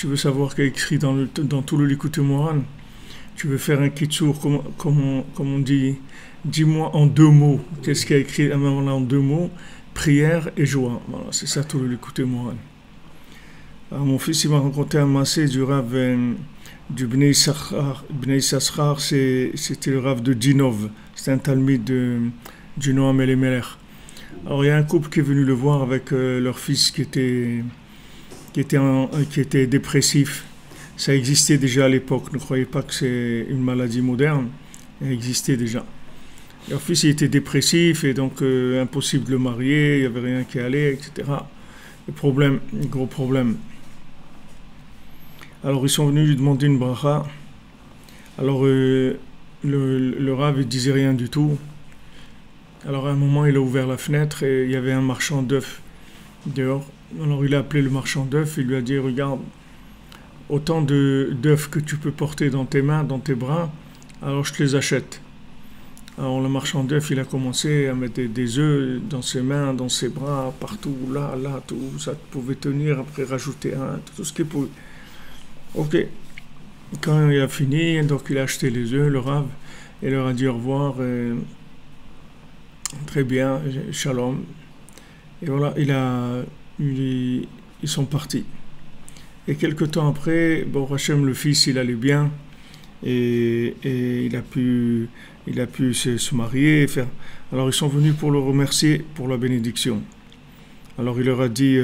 tu veux savoir ce qu'il y a écrit dans tout le Likutei Moharan, tu veux faire un kitsour, comme on dit, dis-moi en 2 mots, qu'est-ce qu'il y a écrit en 2 mots, prière et joie. Voilà, c'est ça tout le Likutei Moharan. Alors, mon fils, il m'a raconté un massé du Rav du Bnei Issachar. Bnei Issachar, c'était le Rav de Dinov, c'était un talmid du Noam Elimelech. Alors, il y a un couple qui est venu le voir avec leur fils qui était dépressif. Ça existait déjà à l'époque, ne croyez pas que c'est une maladie moderne, ça existait déjà. Leur fils il était dépressif et donc impossible de le marier, il n'y avait rien qui allait, etc. Gros problème. Alors ils sont venus lui demander une bracha. Alors le Rav ne disait rien du tout. Alors à un moment il a ouvert la fenêtre et il y avait un marchand d'œufs dehors. Alors il a appelé le marchand d'œufs, il lui a dit regarde, autant d'œufs que tu peux porter dans tes mains, dans tes bras, alors je te les achète. Alors le marchand d'œufs, il a commencé à mettre des œufs dans ses mains, dans ses bras, partout, là, tout ça pouvait tenir, après rajouter tout ce qu'il pouvait. Ok. Quand il a fini, donc il a acheté les œufs, le Rav, et leur a dit au revoir, très bien, shalom. Et voilà, ils sont partis. Et quelque temps après, bon, Hachem, le fils, il allait bien, et il a pu se marier, Alors ils sont venus pour le remercier pour la bénédiction. Alors il leur a dit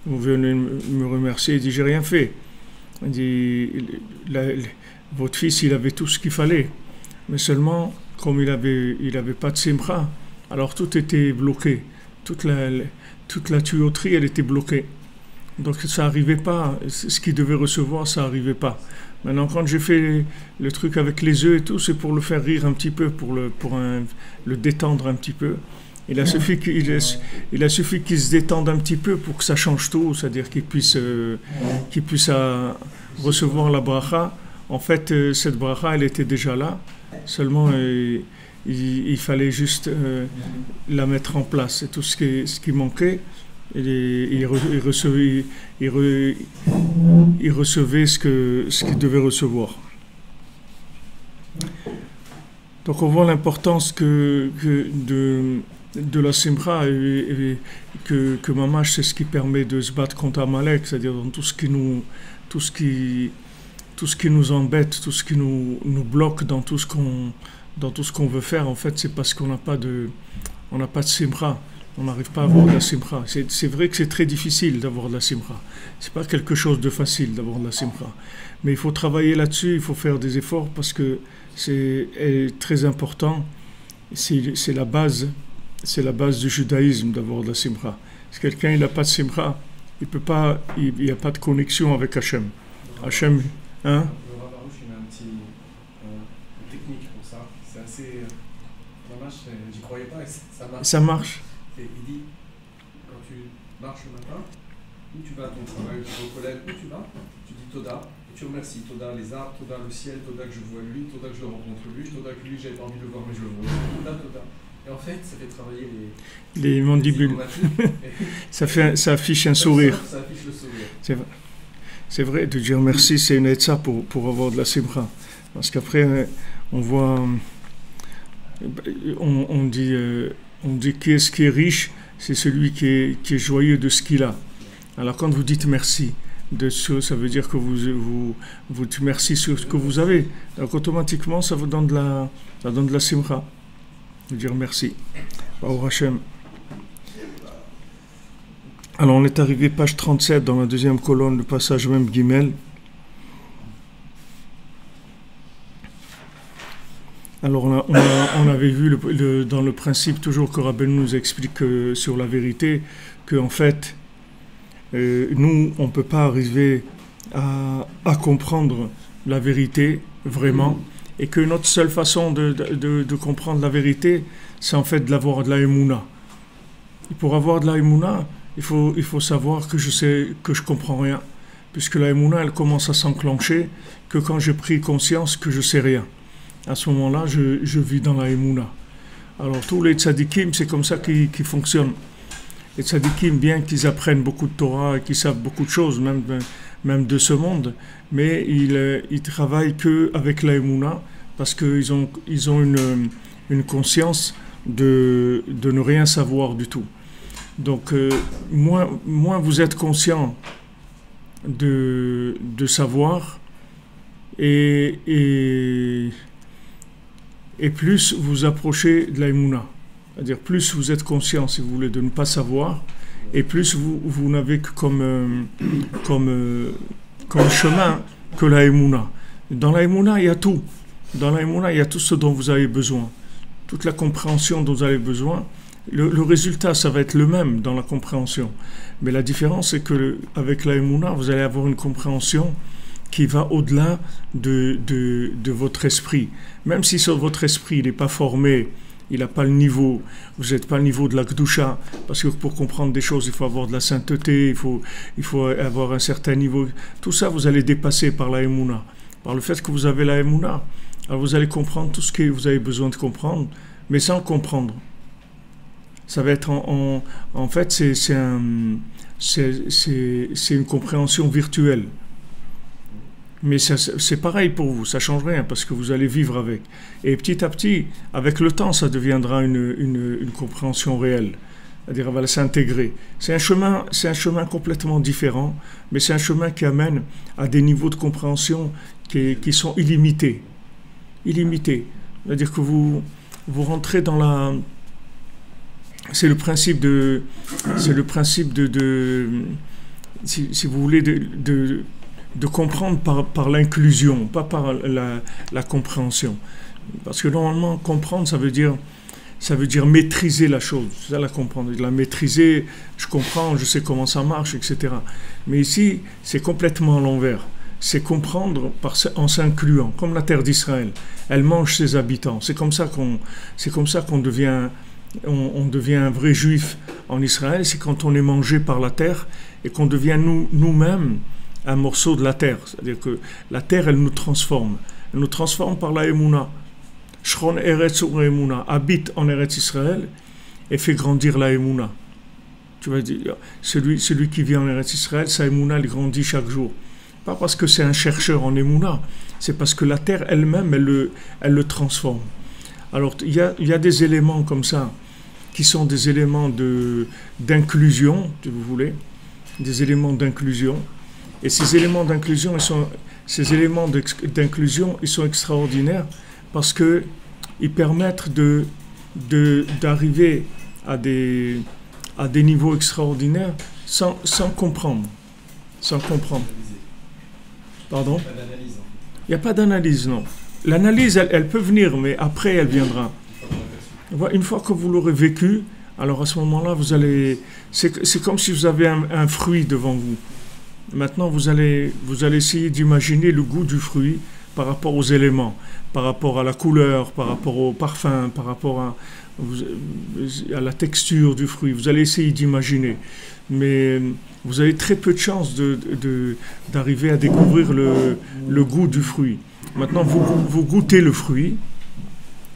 vous venez me remercier. Il dit j'ai rien fait. Il dit votre fils il avait tout ce qu'il fallait, mais seulement comme il avait pas de simcha, alors tout était bloqué, toute la tuyauterie elle était bloquée. Donc ça n'arrivait pas, ce qu'il devait recevoir, ça n'arrivait pas. Maintenant, quand j'ai fait le truc avec les œufs et tout, c'est pour le faire rire un petit peu, pour le détendre un petit peu. Il a suffi qu'il se détende un petit peu pour que ça change tout, c'est-à-dire qu'il puisse recevoir la bracha. En fait, cette bracha, elle était déjà là, seulement il fallait juste la mettre en place. C'est tout ce qui manquait. Il recevait ce qu'il devait recevoir. Donc on voit l'importance de la simcha et que Mamash c'est ce qui permet de se battre contre Amalek, c'est-à-dire dans tout ce qui nous embête, tout ce qui nous bloque dans tout ce qu'on veut faire. En fait, c'est parce qu'on n'a pas de simcha. On n'arrive pas à avoir de la simcha. C'est vrai que c'est très difficile d'avoir de la simcha. C'est pas quelque chose de facile d'avoir de la simcha. Mais il faut travailler là-dessus, il faut faire des efforts parce que c'est très important. C'est la base du judaïsme d'avoir de la simcha. Si quelqu'un n'a pas de simcha, il n'y a pas de connexion avec Hachem. Hachem, hein? Le Rav Arush, il a une technique pour ça. C'est assez... j'y croyais pas et ça marche. Ça marche. Et il dit, quand tu marches le matin, où tu vas à ton travail, au collège, où tu vas, tu dis Toda, et tu remercies Toda les arbres, Toda le ciel, Toda que je vois lui, Toda que je le rencontre lui, Toda que lui j'avais pas envie de le voir mais je le vois, Toda. Et en fait, ça fait travailler les mandibules. Ça affiche un sourire. Ça affiche le sourire. C'est vrai, de dire merci, c'est une aide ça pour avoir de la simcha. Parce qu'après, on voit, on dit qui est riche, c'est celui qui est joyeux de ce qu'il a. Alors quand vous dites merci, ça veut dire que vous dites merci sur ce que vous avez. Donc automatiquement, ça vous donne de la simcha. De dire merci. Au Hachem. Alors on est arrivé page 37 dans la deuxième colonne, le passage même Gimel. Alors on avait vu dans le principe toujours que Rabbeinu nous explique sur la vérité qu'en fait nous on ne peut pas arriver à comprendre la vérité vraiment et que notre seule façon de comprendre la vérité c'est en fait d'avoir de la émouna. Et pour avoir de la émouna il faut savoir que je comprends rien puisque la émouna elle commence à s'enclencher que quand j'ai pris conscience que je sais rien. À ce moment-là, je vis dans la émouna. Alors, tous les tzadikim, c'est comme ça qu'ils fonctionnent. les tzadikim, bien qu'ils apprennent beaucoup de Torah et qu'ils savent beaucoup de choses, même de ce monde, mais ils travaillent qu'avec la Emouna, parce qu'ils ont une conscience de ne rien savoir du tout. Donc, moins vous êtes conscient de savoir, et plus vous approchez de la Emouna. C'est-à-dire, plus vous êtes conscient, si vous voulez, de ne pas savoir, et plus vous n'avez que comme chemin que la Emouna. Dans la Emouna, il y a tout. Dans la Emouna, il y a tout ce dont vous avez besoin. Toute la compréhension dont vous avez besoin. Le résultat, ça va être le même dans la compréhension. Mais la différence, c'est qu'avec la Emouna, vous allez avoir une compréhension qui va au-delà de votre esprit. Même si sur votre esprit, il n'est pas formé, il n'a pas le niveau, vous n'êtes pas le niveau de la Kedusha, parce que pour comprendre des choses, il faut avoir de la sainteté, il faut avoir un certain niveau. Tout ça, vous allez dépasser par la Emouna. Par le fait que vous avez la Emouna, alors vous allez comprendre tout ce que vous avez besoin de comprendre, mais sans comprendre. Ça va être en fait, c'est une compréhension virtuelle. Mais c'est pareil pour vous, ça ne change rien parce que vous allez vivre avec. Et petit à petit, avec le temps, ça deviendra une compréhension réelle. C'est-à-dire, elle va s'intégrer. C'est un chemin complètement différent, mais c'est un chemin qui amène à des niveaux de compréhension qui sont illimités. Illimités. C'est-à-dire que vous rentrez dans la... C'est le principe de si vous voulez, de comprendre par l'inclusion, pas par la compréhension. Parce que normalement, comprendre, ça veut dire maîtriser la chose. C'est ça, la comprendre. La maîtriser, je comprends, je sais comment ça marche, etc. Mais ici, c'est complètement à l'envers. C'est comprendre en s'incluant, comme la terre d'Israël. Elle mange ses habitants. C'est comme ça qu'on devient... On devient un vrai juif en Israël, c'est quand on est mangé par la terre et qu'on devient nous-mêmes un morceau de la terre. C'est-à-dire que la terre, elle nous transforme. Elle nous transforme par la Emouna. Shron Eretz Ur Emouna, habite en Eretz Israël et fait grandir la Emouna. Tu vas dire, celui qui vit en Eretz Israël, sa Emouna, elle grandit chaque jour. Pas parce que c'est un chercheur en Emouna, c'est parce que la terre elle-même, elle le transforme. Alors, il y a des éléments comme ça, qui sont des éléments d'inclusion, si vous voulez, des éléments d'inclusion. Et ces éléments d'inclusion, ils sont extraordinaires parce qu'ils permettent d'arriver à des niveaux extraordinaires sans comprendre. Sans comprendre. Pardon ? Il n'y a pas d'analyse, non. L'analyse, elle peut venir, mais après, elle viendra. Une fois que vous l'aurez vécu, alors à ce moment-là, vous allez... C'est comme si vous avez un fruit devant vous. Maintenant, vous allez essayer d'imaginer le goût du fruit par rapport aux éléments, par rapport à la couleur, par rapport au parfum, par rapport à la texture du fruit. Vous allez essayer d'imaginer. Mais vous avez très peu de chances d'arriver à découvrir le goût du fruit. Maintenant, vous goûtez le fruit,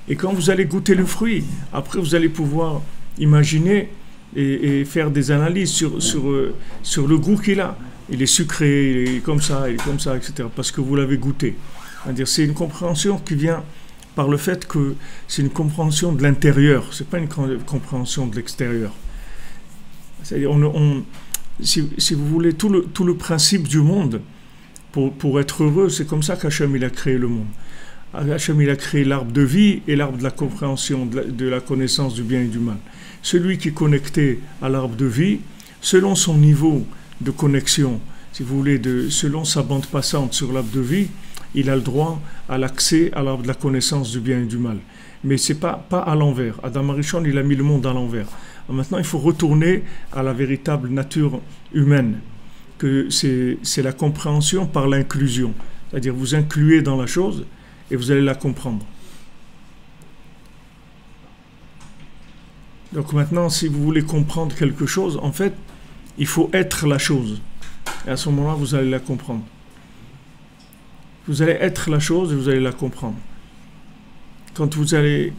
et quand vous allez goûter le fruit, après vous allez pouvoir imaginer et faire des analyses sur le goût qu'il a. Il est sucré, il est comme ça, etc. Parce que vous l'avez goûté. C'est-à-dire, c'est une compréhension qui vient par le fait que c'est une compréhension de l'intérieur, c'est pas une compréhension de l'extérieur. C'est-à-dire, si vous voulez, tout le principe du monde, pour être heureux, c'est comme ça qu'Hachem il a créé le monde. Hachem il a créé l'arbre de vie et l'arbre de la compréhension, de la connaissance du bien et du mal. Celui qui est connecté à l'arbre de vie, selon son niveau de connexion, si vous voulez, selon sa bande passante sur l'arbre de vie, il a le droit à l'accès à l'arbre de la connaissance du bien et du mal. Mais c'est pas à l'envers. Adam Arishon, il a mis le monde à l'envers. Maintenant, il faut retourner à la véritable nature humaine, que c'est la compréhension par l'inclusion. C'est-à-dire, vous incluez dans la chose et vous allez la comprendre. Donc maintenant, si vous voulez comprendre quelque chose, en fait, il faut être la chose. Et à ce moment-là, vous allez la comprendre. Vous allez être la chose et vous allez la comprendre. Quand vous allez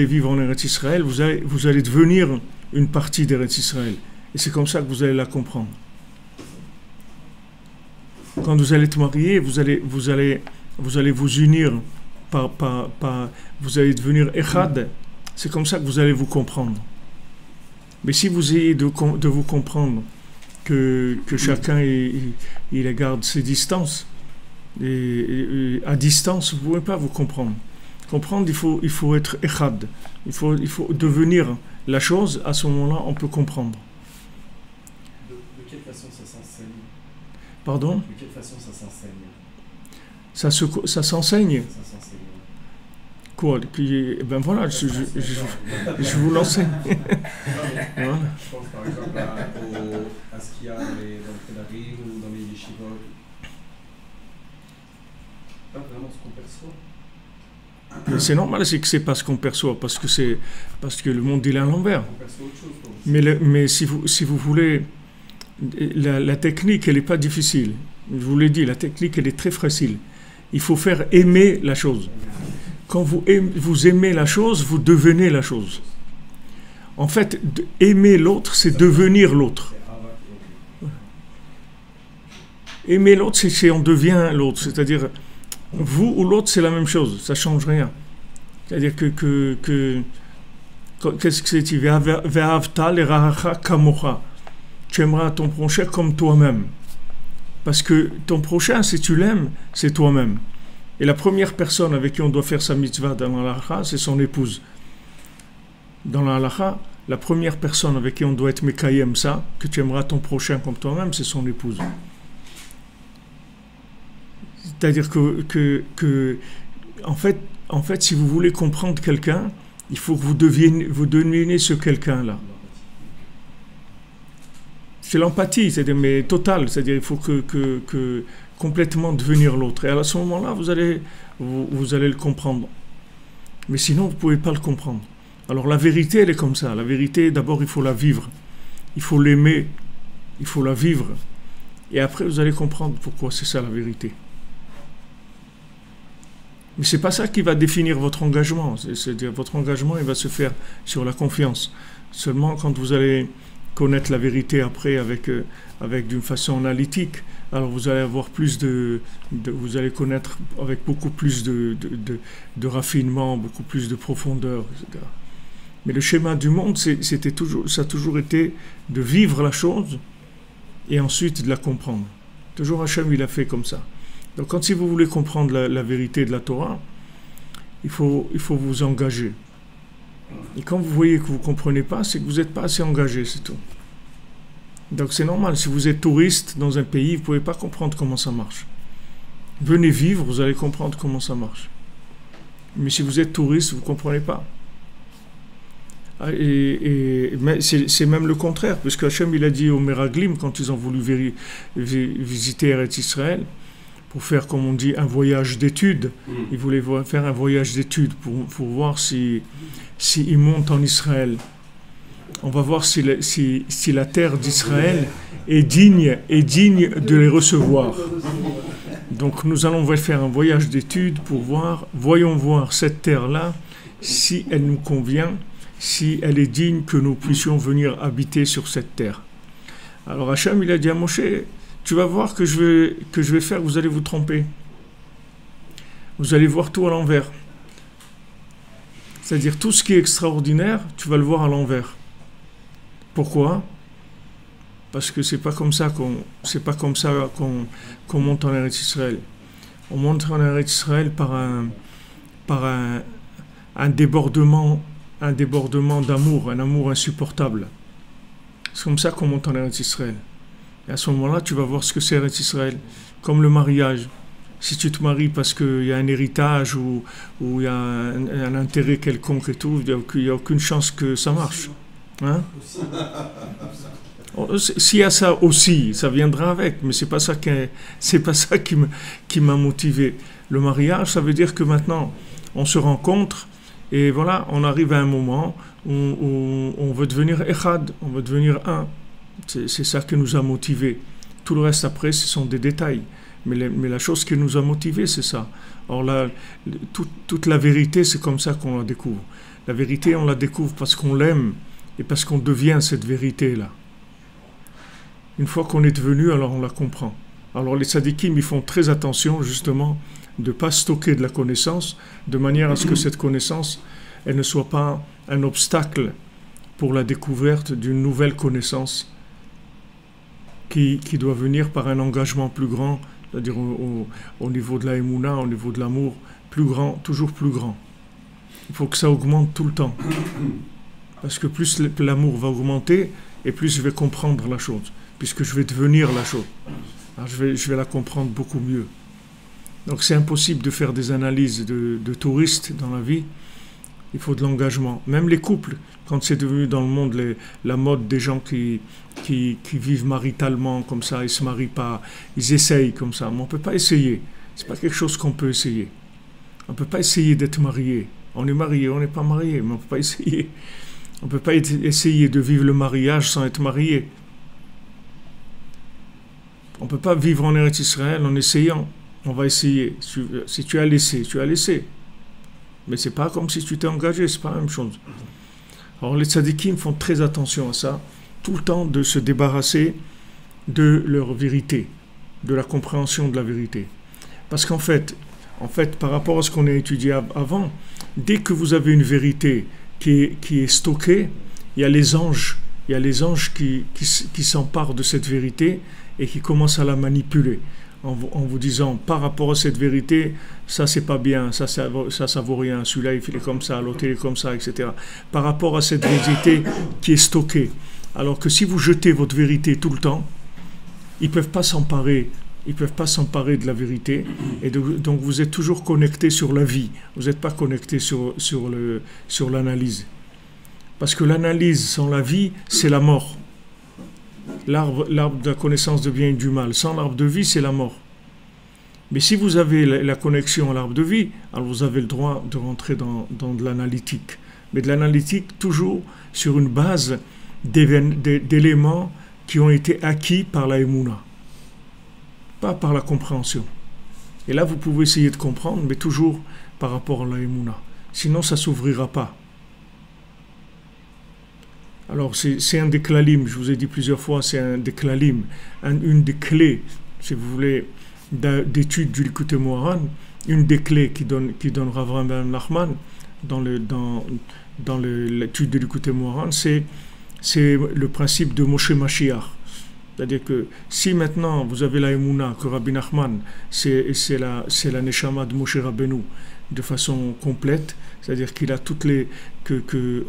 vivre en Eretz Israël, vous allez devenir une partie d'Eretz Israël. Et c'est comme ça que vous allez la comprendre. Quand vous allez être marié, vous allez vous unir, vous allez devenir Echad. C'est comme ça que vous allez vous comprendre. Mais si vous essayez de vous comprendre que chacun il garde ses distances, et à distance, vous ne pouvez pas vous comprendre. Comprendre, il faut être Echad. Il faut devenir la chose, à ce moment-là, on peut comprendre. De quelle façon ça s'enseigne? Pardon? De quelle façon ça s'enseigne? Ça s'enseigne. Ça s'enseigne. Quoi? Ben voilà, je vous l'enseigne. Voilà. Voilà. Je pense par exemple à ce qu'il y a dans le Kedarim ou dans les yeshivot. Pas vraiment ce qu'on perçoit. Mais c'est normal, c'est que c'est pas ce qu'on perçoit, parce que le monde il est à l'envers. On perçoit autre chose. Mais si vous voulez, la technique elle n'est pas difficile. Je vous l'ai dit, la technique elle est très facile. Il faut faire aimer la chose. Quand vous aimez la chose, vous devenez la chose. En fait, aimer l'autre, c'est devenir l'autre. Aimer l'autre, c'est on devient l'autre. C'est-à-dire, vous ou l'autre, c'est la même chose. Ça ne change rien. C'est-à-dire qu'est-ce que c'est? Ve'ahavta l'eracha kamocha. Tu aimeras ton prochain comme toi-même. Parce que ton prochain, si tu l'aimes, c'est toi-même. Et la première personne avec qui on doit faire sa mitzvah dans la halakha, c'est son épouse. Dans la halakha, la première personne avec qui on doit être mekayem ça, que tu aimeras ton prochain comme toi-même, c'est son épouse. C'est-à-dire en fait, si vous voulez comprendre quelqu'un, il faut que vous deveniez ce quelqu'un-là. C'est l'empathie, c'est-à-dire mais totale, c'est-à-dire il faut que complètement devenir l'autre. Et à ce moment-là, vous allez le comprendre. Mais sinon, vous ne pouvez pas le comprendre. Alors la vérité, elle est comme ça. La vérité, d'abord, il faut la vivre. Il faut l'aimer. Il faut la vivre. Et après, vous allez comprendre pourquoi c'est ça la vérité. Mais ce n'est pas ça qui va définir votre engagement. C'est-à-dire votre engagement, il va se faire sur la confiance. Seulement quand vous allez connaître la vérité après avec d'une façon analytique, alors vous allez avoir vous allez connaître avec beaucoup plus de raffinement, beaucoup plus de profondeur, etc. Mais le schéma du monde, ça a toujours été de vivre la chose et ensuite de la comprendre. Toujours Hachem, il a fait comme ça. Donc si vous voulez comprendre la vérité de la Torah, il faut vous engager. Et quand vous voyez que vous ne comprenez pas, c'est que vous n'êtes pas assez engagé, c'est tout. Donc c'est normal, si vous êtes touriste dans un pays, vous ne pouvez pas comprendre comment ça marche. Venez vivre, vous allez comprendre comment ça marche. Mais si vous êtes touriste, vous ne comprenez pas. Mais c'est même le contraire, puisque Hachem il a dit aux Meraglim, quand ils ont voulu visiter Eretz Israël, pour faire, comme on dit, un voyage d'études. Ils voulaient faire un voyage d'études pour voir s'ils montent en Israël. On va voir si la terre d'Israël est digne de les recevoir. Donc nous allons faire un voyage d'études pour voyons voir cette terre-là, si elle nous convient, si elle est digne que nous puissions venir habiter sur cette terre. Alors Hachem, il a dit à Moshe, tu vas voir que je vais faire, vous allez vous tromper. Vous allez voir tout à l'envers. C'est-à-dire tout ce qui est extraordinaire, tu vas le voir à l'envers. Pourquoi? Parce que c'est pas comme ça qu'on monte en Eretz Israël. On monte en Eretz Israël par un débordement d'amour, un amour insupportable. C'est comme ça qu'on monte en Eretz Israël. Et à ce moment-là, tu vas voir ce que c'est Eretz Israël, comme le mariage. Si tu te maries parce qu'il y a un héritage ou il y a un intérêt quelconque et tout, il n'y a aucune chance que ça marche. Hein? S'il y a ça aussi, ça viendra avec, mais c'est pas ça qui m'a motivé. Le mariage, ça veut dire que maintenant, on se rencontre et voilà, on arrive à un moment où on veut devenir echad, on veut devenir un. C'est ça qui nous a motivés. Tout le reste après, ce sont des détails. Mais la chose qui nous a motivés, c'est ça. Or là, toute la vérité, c'est comme ça qu'on la découvre. La vérité, on la découvre parce qu'on l'aime et parce qu'on devient cette vérité-là. Une fois qu'on est devenu, alors on la comprend. Alors les tzadikim, ils font très attention justement de ne pas stocker de la connaissance, de manière à ce que cette connaissance, elle ne soit pas un obstacle pour la découverte d'une nouvelle connaissance qui doit venir par un engagement plus grand, c'est-à-dire au niveau de la émouna, au niveau de l'amour, plus grand, toujours plus grand. Il faut que ça augmente tout le temps. Parce que plus l'amour va augmenter, et plus je vais comprendre la chose, puisque je vais devenir la chose. Alors je vais la comprendre beaucoup mieux. Donc c'est impossible de faire des analyses de touristes dans la vie. Il faut de l'engagement. Même les couples, quand c'est devenu dans le monde la mode des gens qui vivent maritalement comme ça, ils ne se marient pas, ils essayent comme ça. Mais on ne peut pas essayer. Ce n'est pas quelque chose qu'on peut essayer. On ne peut pas essayer d'être marié. On est marié, on n'est pas marié, mais on ne peut pas essayer. On ne peut pas essayer de vivre le mariage sans être marié. On ne peut pas vivre en Eretz Israël en essayant. On va essayer. Si tu as laissé, tu as laissé. Mais ce n'est pas comme si tu t'es engagé, ce n'est pas la même chose. Alors les tzadikim font très attention à ça, tout le temps de se débarrasser de leur vérité, de la compréhension de la vérité. Parce qu'en fait, par rapport à ce qu'on a étudié avant, dès que vous avez une vérité qui est stockée, il y a les anges qui s'emparent de cette vérité et qui commencent à la manipuler. En vous disant, par rapport à cette vérité, ça c'est pas bien, ça vaut rien, celui-là il est comme ça, l'autre il est comme ça, etc. Par rapport à cette vérité qui est stockée. Alors que si vous jetez votre vérité tout le temps, ils peuvent pas s'emparer de la vérité, et donc vous êtes toujours connecté sur la vie, vous n'êtes pas connecté sur l'analyse. Parce que l'analyse sans la vie, c'est la mort. L'arbre de la connaissance de bien et du mal. Sans l'arbre de vie, c'est la mort. Mais si vous avez la connexion à l'arbre de vie, alors vous avez le droit de rentrer dans de l'analytique. Mais de l'analytique toujours sur une base d'éléments qui ont été acquis par la émouna, pas par la compréhension. Et là, vous pouvez essayer de comprendre, mais toujours par rapport à la émouna. Sinon, ça ne s'ouvrira pas. Alors, c'est un des klalim, je vous ai dit plusieurs fois, c'est un des klalim, une des clés, si vous voulez, d'étude du Likutei Moharan, une des clés qui donne Rav Ben Nachman dans l'étude du Likutei Moharan, c'est le principe de Moshe Mashiach. C'est-à-dire que si maintenant vous avez la Emouna, que Rabbi Nachman, c'est la Neshama de Moshe Rabbeinu de façon complète, c'est-à-dire qu'il a toutes les...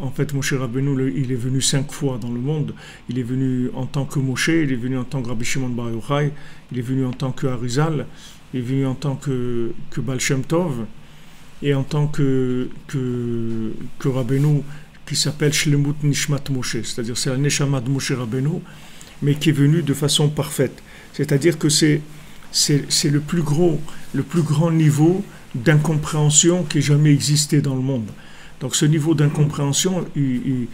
en fait, Moshe Rabbeinu, il est venu 5 fois dans le monde. Il est venu en tant que Moshe, il est venu en tant que Rabbi Shimon Bar Yochai, il est venu en tant que Arizal, il est venu en tant que Baal Shem Tov, et en tant que Rabbeinu, qui s'appelle Shlemut Nishmat Moshe, c'est-à-dire c'est la Neshama de Moshe Rabbeinu, mais qui est venu de façon parfaite. C'est-à-dire que c'est le plus grand niveau d'incompréhension qui ait jamais existé dans le monde. Donc ce niveau d'incompréhension, il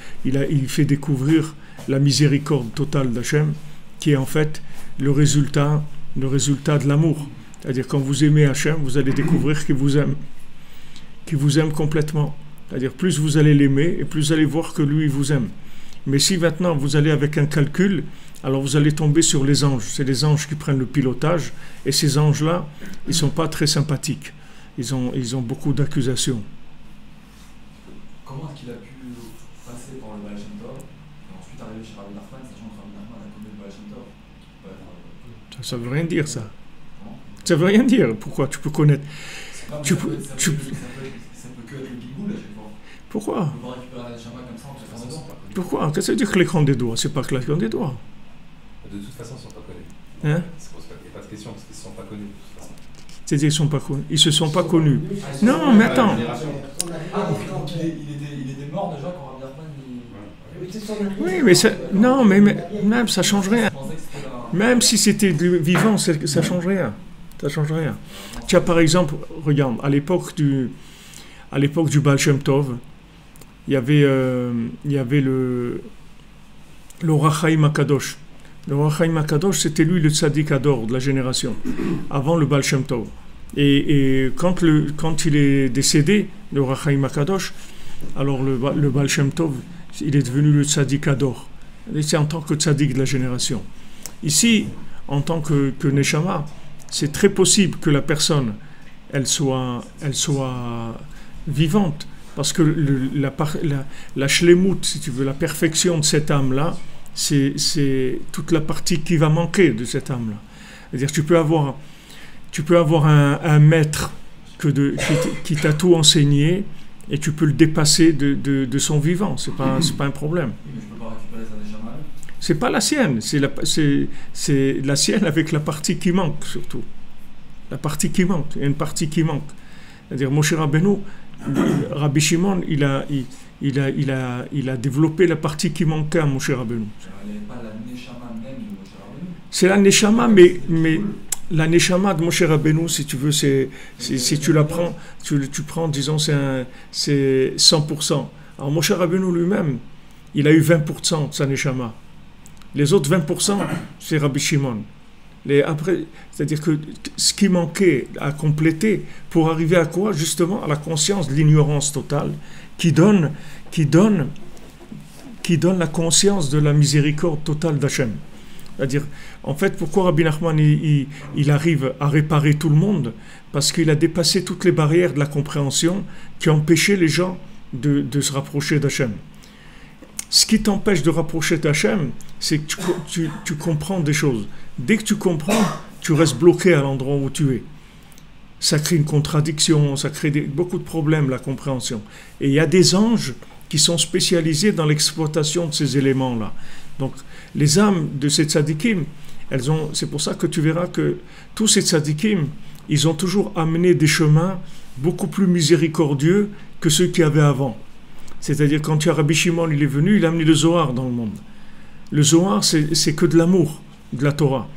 fait découvrir la miséricorde totale d'Hachem, qui est en fait le résultat de l'amour. C'est-à-dire quand vous aimez Hachem, vous allez découvrir qu'il vous aime complètement. C'est-à-dire plus vous allez l'aimer, et plus vous allez voir que lui, il vous aime. Mais si maintenant vous allez avec un calcul, alors vous allez tomber sur les anges. C'est les anges qui prennent le pilotage, et ces anges-là, ils ne sont pas très sympathiques. Ils ont beaucoup d'accusations. Comment est-ce qu'il a pu passer par le Baal Shem Tov et ensuite arriver chez Rabbi Nachman, sachant que Rabbi Nachman a connu le Baal Shem Tov? Ça ne veut rien dire, ça. Ça ne veut rien dire. Pourquoi? Tu peux connaître... Ça peut que être le bigoul à chaque fois. Pourquoi? On peut récupérer la Neshama comme ça en claquant des doigts. Pourquoi? Qu'est-ce que ça veut dire claquant des doigts? C'est pas claquant des doigts. De toute façon, ils ne sont pas connus. Hein? Il n'y a pas de question, parce qu'ils ne sont pas connus. C'est-à-dire qu'ils ne sont pas connus. Ils se sont pas connus. Non, mais attends. Ah, donc il était mort déjà quand Rabbi Nachman... Oui, mais ça... Non, mais même ça change rien. Même si c'était vivant, ça change rien. Ça change rien. Tiens, par exemple, regarde, à l'époque du Baal Shem Tov, il y avait le Ohr HaChaim HaKadosh. Le Ohr HaChaim HaKadosh, c'était lui le tzaddik Ador de la génération, avant le Baal Shem Tov. Et quand il est décédé, le Ohr HaChaim HaKadosh, alors le Baal Shem Tov, il est devenu le tzaddik Ador. C'est en tant que tzaddik de la génération. Ici, en tant que Neshama, c'est très possible que la personne, elle soit vivante, parce que la shlemut, si tu veux, la perfection de cette âme-là, c'est toute la partie qui va manquer de cette âme-là. C'est-à-dire que tu peux avoir un maître qui t'a tout enseigné, et tu peux le dépasser de son vivant, c'est pas un problème. Mais je peux pas récupérer sa neshama. C'est pas la sienne, c'est la sienne avec la partie qui manque surtout. La partie qui manque, il y a une partie qui manque. C'est-à-dire Moshe Rabbeinu, Rabbi Shimon, il a développé la partie qui manquait à Moshe Rabbeinu. Elle n'est pas la neshama même de Moshe Rabbeinu. C'est la neshama, mais la neshama de Moshe Rabbeinu, si tu veux, si tu la prends, tu prends, disons, c'est 100%. Alors Moshe Rabbeinu lui-même, il a eu 20% de sa neshama. Les autres 20%, c'est Rabbi Shimon. Après, c'est-à-dire que ce qui manquait à compléter pour arriver à quoi? Justement, à la conscience de l'ignorance totale qui donne la conscience de la miséricorde totale d'Hachem. C'est-à-dire, en fait, pourquoi Rabbi Nachman il arrive à réparer tout le monde? Parce qu'il a dépassé toutes les barrières de la compréhension qui empêchaient les gens de se rapprocher d'Hachem. Ce qui t'empêche de rapprocher d'Hachem, c'est que tu comprends des choses. Dès que tu comprends, tu restes bloqué à l'endroit où tu es. Ça crée une contradiction, ça crée beaucoup de problèmes, la compréhension. Et il y a des anges qui sont spécialisés dans l'exploitation de ces éléments-là. Donc, les âmes de ces tzadikim, c'est pour ça que tu verras que tous ces tzadikim, ils ont toujours amené des chemins beaucoup plus miséricordieux que ceux qu'il y avait avant. C'est-à-dire, quand tu as Rabbi Shimon, il est venu, il a amené le Zohar dans le monde. Le Zohar, c'est que de l'amour, de la Torah.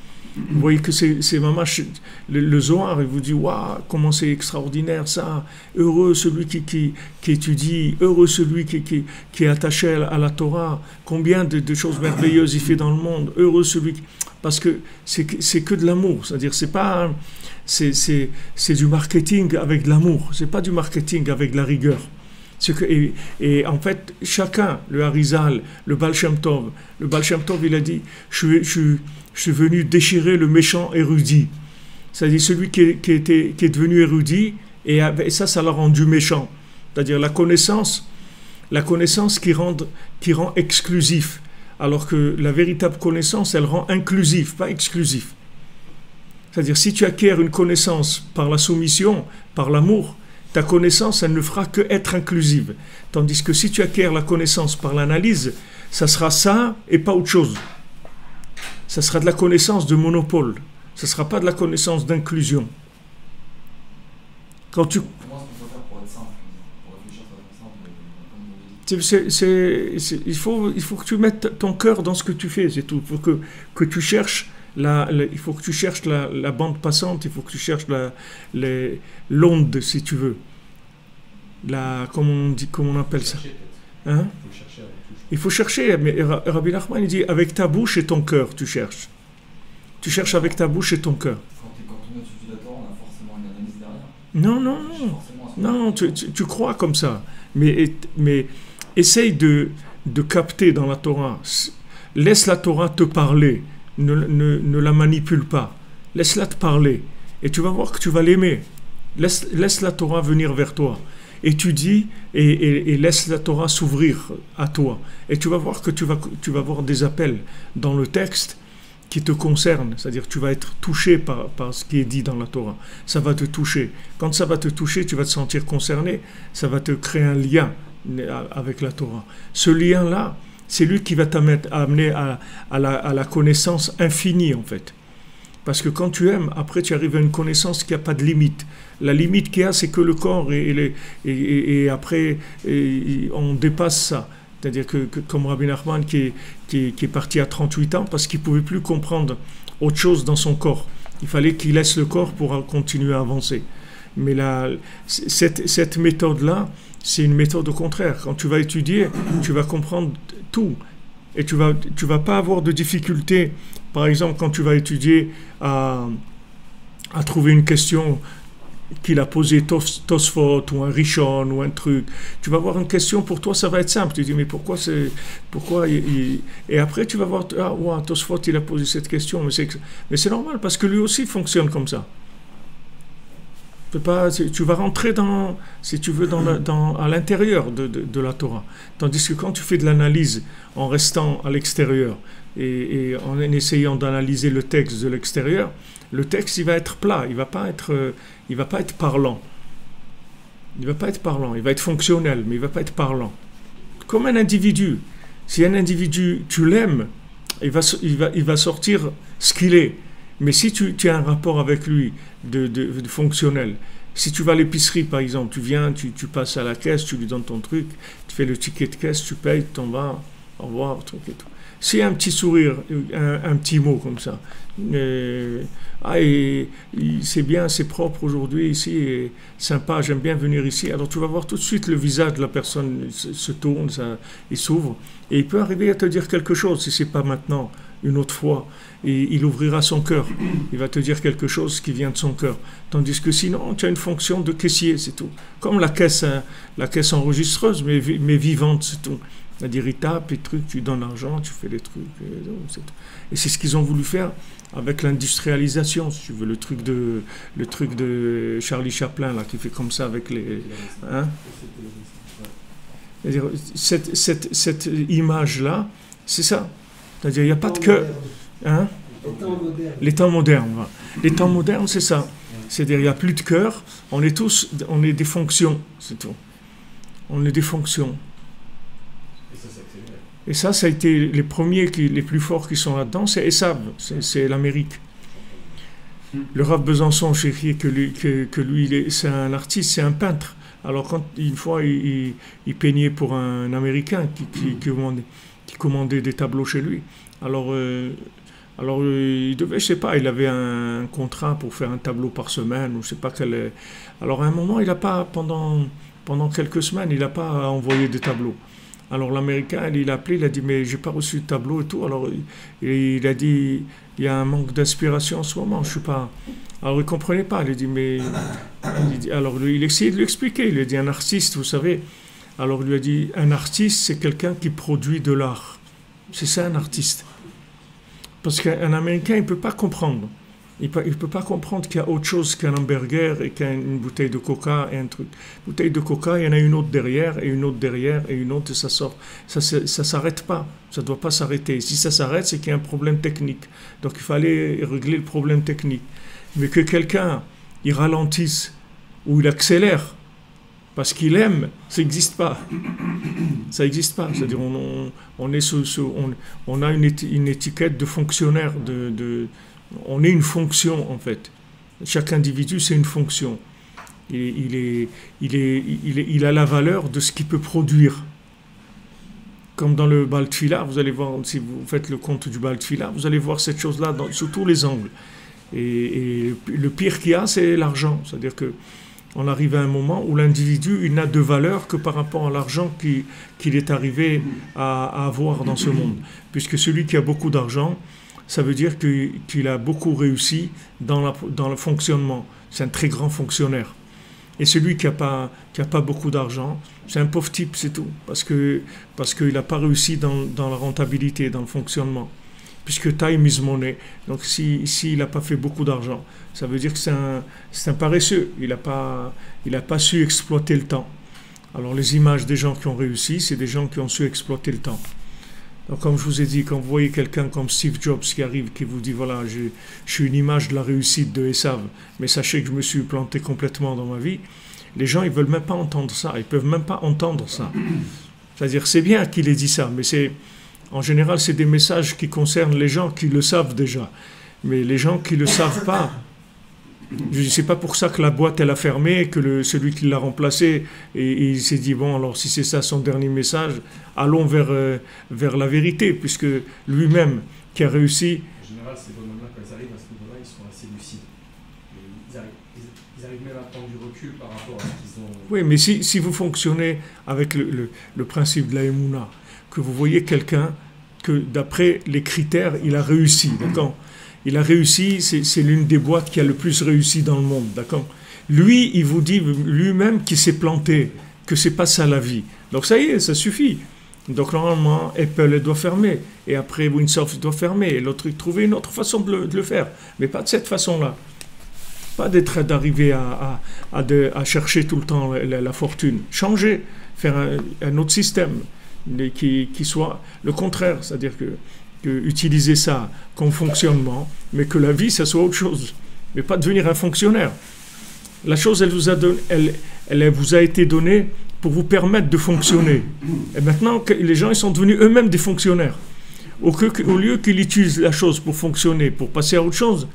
Vous voyez que c'est vraiment le Zohar, il vous dit waouh, comment c'est extraordinaire ça, heureux celui qui étudie, heureux celui qui est attaché à la Torah, combien de choses merveilleuses il fait dans le monde, heureux celui parce que c'est que de l'amour, c'est-à-dire c'est du marketing avec de l'amour, c'est pas du marketing avec de la rigueur. Et en fait, chacun, le Harizal, le Baal Shem Tov, il a dit je suis venu déchirer le méchant érudit. C'est-à-dire celui qui est devenu érudit, et ça l'a rendu méchant. C'est-à-dire la connaissance qui rend exclusif. Alors que la véritable connaissance, elle rend inclusif, pas exclusif. C'est-à-dire si tu acquiers une connaissance par la soumission, par l'amour, ta connaissance, elle ne fera que être inclusive. Tandis que si tu acquiers la connaissance par l'analyse, ça sera ça et pas autre chose. Ça sera de la connaissance de monopole. Ça ne sera pas de la connaissance d'inclusion. Comment est-ce qu'on peut faire pour être simple, pour réfléchir simple, il faut que tu mettes ton cœur dans ce que tu fais, c'est tout. Il faut que tu cherches il faut que tu cherches la bande passante, il faut que tu cherches l'onde, si tu veux. Comment on appelle ça? Hein? Il faut chercher, mais Rabbi Nachman il dit avec ta bouche et ton cœur, tu cherches. Tu cherches avec ta bouche et ton cœur. Quand on étudie la Torah, on a forcément une analyse derrière. Non, tu crois comme ça. Mais essaye de capter dans la Torah. Laisse la Torah te parler. Ne la manipule pas. Laisse-la te parler. Et tu vas voir que tu vas l'aimer. Laisse la Torah venir vers toi. Étudie et laisse la Torah s'ouvrir à toi. Et tu vas voir que tu vas voir des appels dans le texte qui te concernent. C'est-à-dire que tu vas être touché par ce qui est dit dans la Torah. Ça va te toucher. Quand ça va te toucher, tu vas te sentir concerné. Ça va te créer un lien avec la Torah. Ce lien-là, c'est lui qui va t'amener à la connaissance infinie, en fait. Parce que quand tu aimes, après tu arrives à une connaissance qui n'a pas de limite. La limite qu'il y a, c'est que le corps, et après, on dépasse ça. C'est-à-dire que comme Rabbi Nachman qui est parti à 38 ans, parce qu'il ne pouvait plus comprendre autre chose dans son corps. Il fallait qu'il laisse le corps pour continuer à avancer. Mais cette méthode-là, c'est une méthode au contraire. Quand tu vas étudier, tu vas comprendre tout. Et tu vas pas avoir de difficulté. Par exemple, quand tu vas étudier à trouver une question qu'il a posé Tosfot ou un Rishon ou un truc, tu vas avoir une question, pour toi ça va être simple, tu dis mais pourquoi et après tu vas voir, ah ouais, Tosfot il a posé cette question, mais c'est normal parce que lui aussi fonctionne comme ça. Tu vas rentrer dans, si tu veux, à l'intérieur de la Torah. Tandis que quand tu fais de l'analyse en restant à l'extérieur et en essayant d'analyser le texte de l'extérieur, le texte il va être plat, il va pas être parlant. Il va pas être parlant, il va être fonctionnel, mais il va pas être parlant. Comme un individu. Si un individu, tu l'aimes, il va sortir ce qu'il est. Mais si tu as un rapport avec lui de fonctionnel, si tu vas à l'épicerie par exemple, tu viens, tu passes à la caisse, tu lui donnes ton truc, tu fais le ticket de caisse, tu payes, tu t'en vas, au revoir, truc et tout. S'il y a un petit sourire, un petit mot comme ça, c'est bien, c'est propre aujourd'hui ici, et sympa, j'aime bien venir ici, alors tu vas voir tout de suite le visage de la personne se tourne, il s'ouvre, et il peut arriver à te dire quelque chose, si c'est pas maintenant, une autre fois, et il ouvrira son cœur, il va te dire quelque chose qui vient de son cœur, tandis que sinon tu as une fonction de caissier, c'est tout, comme la caisse enregistreuse, mais vivante, c'est tout. C'est-à-dire, il tape et trucs, tu donnes l'argent, tu fais des trucs, c'est tout. Et c'est ce qu'ils ont voulu faire avec l'industrialisation, si tu veux, le truc de Charlie Chaplin, là, qui fait comme ça avec les... Hein? C'est-à-dire, cette image-là, c'est ça. C'est-à-dire, il n'y a pas de cœur. Hein? Les temps modernes. Voilà. Les temps modernes, c'est ça. C'est-à-dire, il n'y a plus de cœur, on est des fonctions, c'est tout. On est des fonctions. Et ça a été les premiers, les plus forts qui sont là-dedans, c'est Esav, c'est l'Amérique. Le Rav Besançon, que lui c'est un artiste, c'est un peintre. Alors quand une fois il peignait pour un Américain qui commandait des tableaux chez lui, alors il devait, je sais pas, il avait un contrat pour faire un tableau par semaine, ou je sais pas quel. Alors à un moment, il n'a pas, pendant quelques semaines, il n'a pas envoyé des tableaux. Alors l'Américain, il a appelé, il a dit mais j'ai pas reçu de tableau et tout. Alors il a dit il y a un manque d'inspiration en ce moment, je suis pas. Alors il comprenait pas, il a dit mais alors il essayait de lui expliquer, il a dit un artiste, vous savez. Alors il lui a dit un artiste c'est quelqu'un qui produit de l'art. C'est ça un artiste. Parce qu'un Américain il peut pas comprendre. Il peut pas comprendre qu'il y a autre chose qu'un hamburger et qu'une bouteille de coca et un truc. Bouteille de coca, il y en a une autre derrière, et une autre derrière, et une autre, et ça sort. Ça s'arrête pas. Ça doit pas s'arrêter. Si ça s'arrête, c'est qu'il y a un problème technique. Donc il fallait régler le problème technique. Mais que quelqu'un, il ralentisse, ou il accélère, parce qu'il aime, ça n'existe pas. Ça n'existe pas. C'est-à-dire, on a une étiquette de fonctionnaire, on est une fonction en fait. Chaque individu c'est une fonction. Il a la valeur de ce qu'il peut produire. Comme dans le Baal Tefila, vous allez voir, si vous faites le compte du Baal Tefila, vous allez voir cette chose-là sous tous les angles. Et le pire qu'il y a, c'est l'argent. C'est-à-dire que on arrive à un moment où l'individu il n'a de valeur que par rapport à l'argent qu'il est arrivé à avoir dans ce monde. Puisque celui qui a beaucoup d'argent, ça veut dire qu'il a beaucoup réussi dans le fonctionnement. C'est un très grand fonctionnaire. Et celui qui a pas beaucoup d'argent, c'est un pauvre type, c'est tout. Parce qu'il n'a pas réussi dans la rentabilité, dans le fonctionnement. Puisque time is money. Donc s'il n'a pas fait beaucoup d'argent, ça veut dire que c'est un paresseux. Il n'a pas su exploiter le temps. Alors les images des gens qui ont réussi, c'est des gens qui ont su exploiter le temps. Donc, comme je vous ai dit, quand vous voyez quelqu'un comme Steve Jobs qui arrive, qui vous dit, voilà, je suis une image de la réussite de Esav, mais sachez que je me suis planté complètement dans ma vie, les gens, ils ne veulent même pas entendre ça, ils ne peuvent même pas entendre ça. C'est-à-dire, c'est bien qu'il ait dit ça, mais en général, c'est des messages qui concernent les gens qui le savent déjà. Mais les gens qui ne le savent pas, c'est pas pour ça que la boîte elle a fermé, que celui qui l'a remplacé et il s'est dit bon alors si c'est ça son dernier message, allons vers la vérité, puisque lui-même qui a réussi. En général, ces bonhommes-là, quand ils arrivent à ce niveau-là, ils sont assez lucides. Ils arrivent même à prendre du recul par rapport à ce qu'ils ont. Oui, mais si vous fonctionnez avec le principe de la Emouna, que vous voyez quelqu'un que d'après les critères il a réussi, d'accord. Il a réussi, c'est l'une des boîtes qui a le plus réussi dans le monde, d'accord. Lui, il vous dit lui-même qu'il s'est planté, que c'est pas ça la vie. Donc ça y est, ça suffit. Donc normalement, Apple elle doit fermer, et après Winsoft doit fermer, et l'autre trouver une autre façon de le faire, mais pas de cette façon-là. Pas d'arriver à chercher tout le temps la fortune. Changer, faire un autre système qui soit le contraire, c'est-à-dire que utiliser ça comme fonctionnement, mais que la vie, ça soit autre chose, mais pas devenir un fonctionnaire. La chose, elle vous a été donnée pour vous permettre de fonctionner. Et maintenant, les gens ils sont devenus eux-mêmes des fonctionnaires. Au lieu qu'il utilise la chose pour fonctionner, pour passer à autre chose,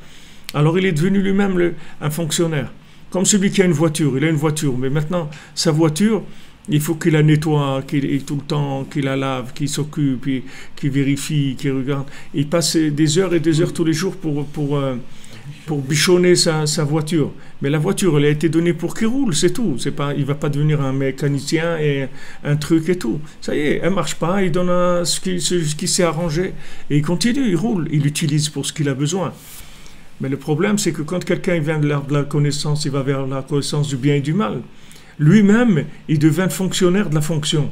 alors il est devenu lui-même un fonctionnaire. Comme celui qui a une voiture, il a une voiture, mais maintenant, sa voiture, il faut qu'il la nettoie, tout le temps, qu'il la lave, qu'il s'occupe, qu'il vérifie, qu'il regarde. Il passe des heures et des heures tous les jours pour bichonner sa voiture. Mais la voiture, elle a été donnée pour qu'il roule, c'est tout. Il ne va pas devenir un mécanicien et un truc et tout. Ça y est, elle ne marche pas, il donne ce qui s'est arrangé et il continue, il roule, il l'utilise pour ce qu'il a besoin. Mais le problème, c'est que quand quelqu'un vient de la connaissance, il va vers la connaissance du bien et du mal. Lui-même, il devient fonctionnaire de la fonction.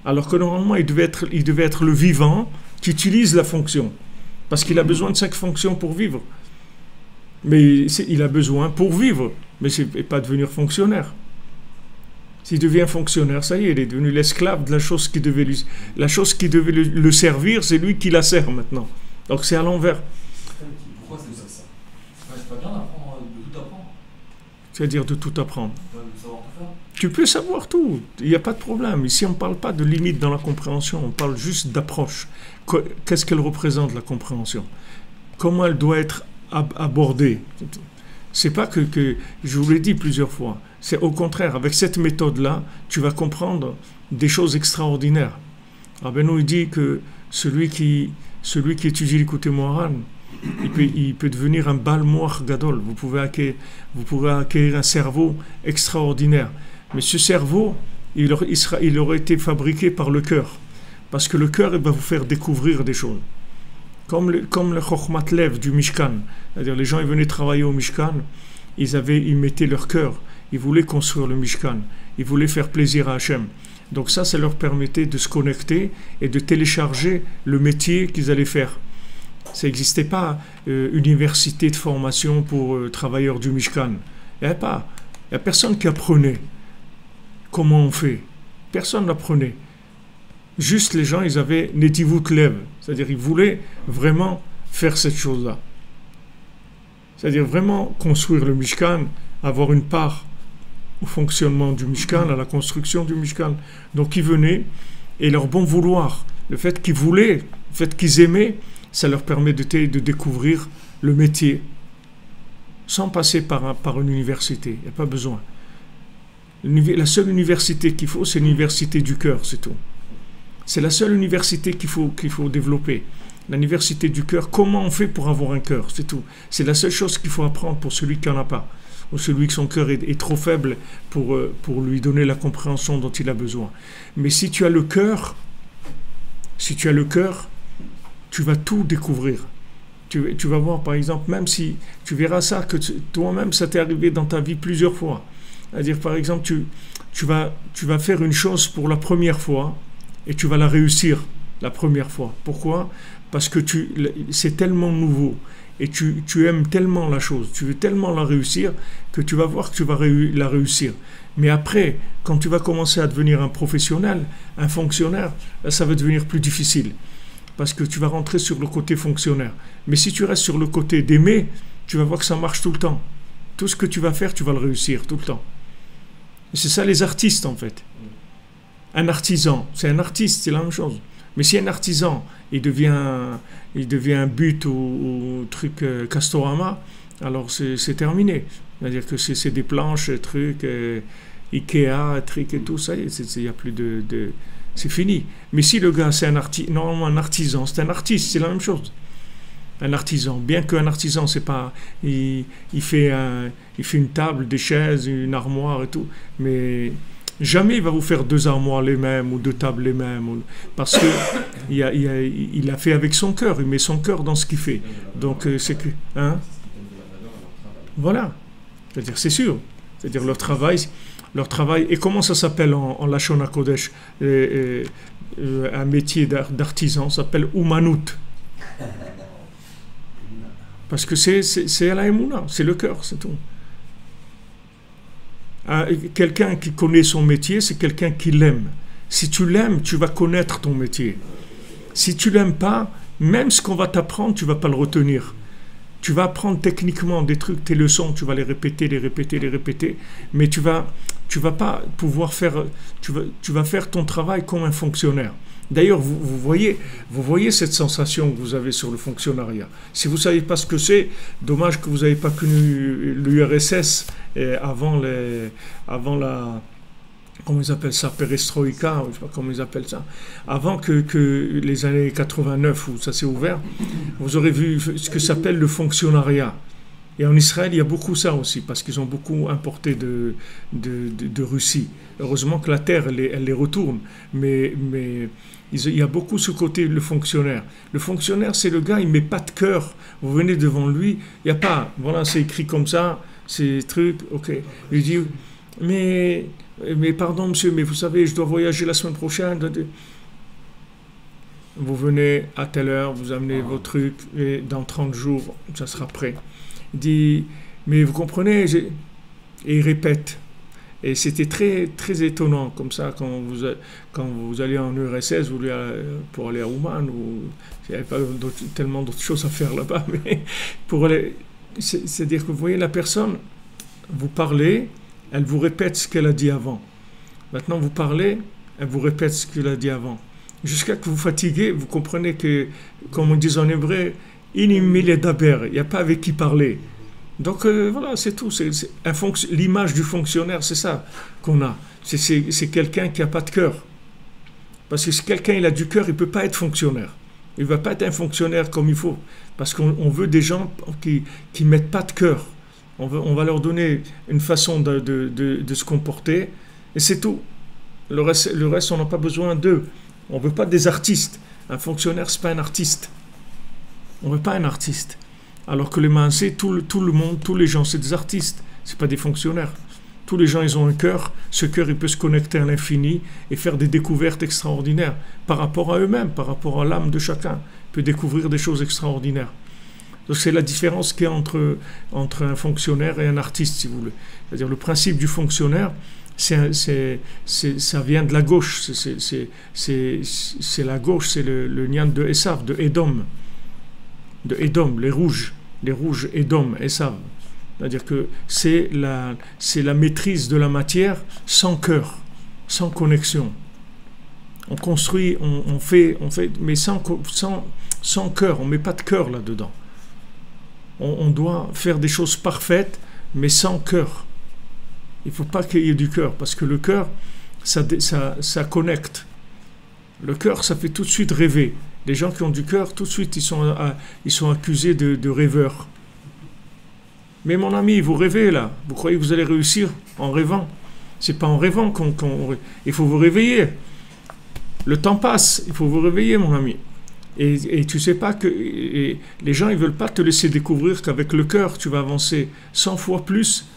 Alors que normalement, il devait être le vivant qui utilise la fonction. Parce qu'il a besoin de 5 fonctions pour vivre. Mais il a besoin pour vivre, mais ce n'est pas devenir fonctionnaire. S'il devient fonctionnaire, ça y est, il est devenu l'esclave de la chose qui devait le servir, c'est lui qui la sert maintenant. Donc c'est à l'envers. Pourquoi c'est ça? C'est pas bien d'apprendre, de tout apprendre. C'est-à-dire de tout apprendre. De savoir tout faire. Tu peux savoir tout, il n'y a pas de problème. Ici, on ne parle pas de limite dans la compréhension, on parle juste d'approche. Qu'est-ce qu'elle représente, la compréhension? Comment elle doit être abordée? C'est pas que je vous l'ai dit plusieurs fois, c'est au contraire, avec cette méthode-là, tu vas comprendre des choses extraordinaires. Rabbeinu dit que celui qui étudie l'écoute Moharan, il peut devenir un Baal Moach Gadol. Vous pourrez acquérir un cerveau extraordinaire. Mais ce cerveau, il aurait été fabriqué par le cœur. Parce que le cœur, il va vous faire découvrir des choses. Comme le Chokhmat Lev du Mishkan. C'est-à-dire, les gens, ils venaient travailler au Mishkan, ils mettaient leur cœur. Ils voulaient construire le Mishkan. Ils voulaient faire plaisir à Hachem. Donc ça leur permettait de se connecter et de télécharger le métier qu'ils allaient faire. Ça n'existait pas université de formation pour travailleurs du Mishkan. Il n'y avait pas. Il n'y a personne qui apprenait comment on fait. Personne n'apprenait. Juste les gens, ils avaient Netivut Lev. C'est-à-dire ils voulaient vraiment faire cette chose-là. C'est-à-dire vraiment construire le Mishkan, avoir une part au fonctionnement du Mishkan, à la construction du Mishkan. Donc ils venaient et leur bon vouloir, le fait qu'ils voulaient, le fait qu'ils aimaient, ça leur permet de découvrir le métier sans passer par une université. Il n'y a pas besoin. La seule université qu'il faut, c'est l'université du cœur, c'est tout. C'est la seule université qu'il faut développer. L'université du cœur, comment on fait pour avoir un cœur, c'est tout. C'est la seule chose qu'il faut apprendre pour celui qui n'en a pas, ou celui que son cœur est trop faible pour lui donner la compréhension dont il a besoin. Mais si tu as le cœur, tu vas tout découvrir. Tu vas voir, par exemple, même si tu verras ça, que toi-même, ça t'est arrivé dans ta vie plusieurs fois. C'est-à-dire, par exemple, tu vas faire une chose pour la première fois et tu vas la réussir la première fois. Pourquoi? Parce que c'est tellement nouveau et tu aimes tellement la chose, tu veux tellement la réussir que tu vas voir que tu vas la réussir. Mais après, quand tu vas commencer à devenir un professionnel, un fonctionnaire, là, ça va devenir plus difficile. Parce que tu vas rentrer sur le côté fonctionnaire. Mais si tu restes sur le côté d'aimer, tu vas voir que ça marche tout le temps. Tout ce que tu vas faire, tu vas le réussir tout le temps. Et c'est ça les artistes en fait. Un artisan, c'est un artiste, c'est la même chose. Mais si un artisan, il devient un but ou truc Castorama, alors c'est terminé. C'est-à-dire que c'est des planches, trucs, Ikea, trucs et tout ça, il n'y a plus de c'est fini. Mais si le gars, c'est normalement un artisan, c'est un artiste, c'est la même chose. Un artisan, bien qu'un artisan, c'est pas, il fait une table, des chaises, une armoire et tout, mais jamais il va vous faire 2 armoires les mêmes ou 2 tables les mêmes, parce que il a fait avec son cœur, il met son cœur dans ce qu'il fait. Donc c'est que, hein, voilà, c'est-à-dire c'est sûr. C'est-à-dire leur travail. Et comment ça s'appelle en Lachon HaKodesh, un métier d'artisan s'appelle Umanut. Parce que c'est à la Emouna, c'est le cœur, c'est tout. Quelqu'un qui connaît son métier, c'est quelqu'un qui l'aime. Si tu l'aimes, tu vas connaître ton métier. Si tu l'aimes pas, même ce qu'on va t'apprendre, tu vas pas le retenir. Tu vas apprendre techniquement des trucs, tes leçons, tu vas les répéter, mais tu vas pas pouvoir faire, tu vas faire ton travail comme un fonctionnaire. D'ailleurs, vous voyez cette sensation que vous avez sur le fonctionnariat. Si vous ne savez pas ce que c'est, dommage que vous n'avez pas connu l'URSS avant la, comment ils appellent ça, perestroïka, je ne sais pas comment ils appellent ça, avant que les années 89 où ça s'est ouvert, vous aurez vu ce que s'appelle le fonctionnariat. Et en Israël, il y a beaucoup ça aussi, parce qu'ils ont beaucoup importé de Russie. Heureusement que la terre, elle les retourne, mais il y a beaucoup ce côté, le fonctionnaire. Le fonctionnaire, c'est le gars, il ne met pas de cœur. Vous venez devant lui, il n'y a pas, voilà, c'est écrit comme ça, c'est truc, ok. Il dit, mais pardon monsieur, mais vous savez, je dois voyager la semaine prochaine. Vous venez à telle heure, vous amenez vos trucs, et dans 30 jours, ça sera prêt. Il dit, mais vous comprenez, et il répète. Et c'était très, très étonnant, comme ça, quand vous allez en URSS, pour aller à Ouman, il n'y avait pas tellement d'autres choses à faire là-bas, mais pour aller, c'est-à-dire que vous voyez la personne, vous parlez, elle vous répète ce qu'elle a dit avant. Maintenant, vous parlez, elle vous répète ce qu'elle a dit avant. Jusqu'à que vous fatiguez, vous comprenez que, comme on dit en hébreu, il n'y a pas avec qui parler. Donc voilà, c'est tout. L'image du fonctionnaire, c'est ça qu'on a. C'est quelqu'un qui n'a pas de cœur. Parce que si quelqu'un il a du cœur, il ne peut pas être fonctionnaire. Il ne va pas être un fonctionnaire comme il faut. Parce qu'on veut des gens qui ne mettent pas de cœur. On va leur donner une façon de se comporter. Et c'est tout. Le reste on n'a pas besoin d'eux. On ne veut pas des artistes. Un fonctionnaire, ce n'est pas un artiste. On ne veut pas un artiste. Alors que les Maasé, tout le monde, tous les gens, c'est des artistes. Ce n'est pas des fonctionnaires. Tous les gens, ils ont un cœur. Ce cœur, il peut se connecter à l'infini et faire des découvertes extraordinaires par rapport à eux-mêmes, par rapport à l'âme de chacun. Il peut découvrir des choses extraordinaires. Donc c'est la différence qu'il y a entre un fonctionnaire et un artiste, si vous voulez. C'est-à-dire le principe du fonctionnaire, ça vient de la gauche. C'est la gauche, c'est le nian de Esav, de Edom. De Edom, les rouges Edom, Esav. C'est-à-dire que c'est la maîtrise de la matière sans cœur, sans connexion. On construit, on fait, mais sans cœur, on ne met pas de cœur là-dedans. On doit faire des choses parfaites, mais sans cœur. Il ne faut pas qu'il y ait du cœur, parce que le cœur, ça connecte. Le cœur, ça fait tout de suite rêver. Les gens qui ont du cœur, tout de suite, ils sont accusés de rêveurs. Mais mon ami, vous rêvez là. Vous croyez que vous allez réussir en rêvant? C'est pas en rêvant il faut vous réveiller. Le temps passe, il faut vous réveiller, mon ami. Et tu sais pas que les gens, ils veulent pas te laisser découvrir qu'avec le cœur, tu vas avancer 100 fois plus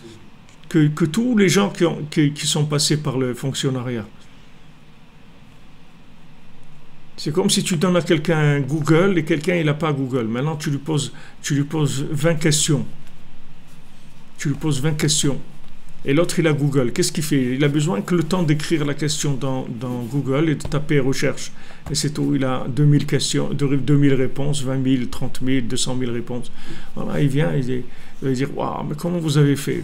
que tous les gens qui sont passés par le fonctionnariat. C'est comme si tu donnes à quelqu'un Google et quelqu'un il n'a pas Google. Maintenant tu lui poses 20 questions. Tu lui poses 20 questions. Et l'autre il a Google. Qu'est-ce qu'il fait? Il a besoin que le temps d'écrire la question dans Google et de taper recherche. Et c'est tout. Il a 2000 questions, 2000 réponses, 20 000, 30 000, 200 000 réponses. Voilà, il vient, il va dire waouh, mais comment vous avez fait?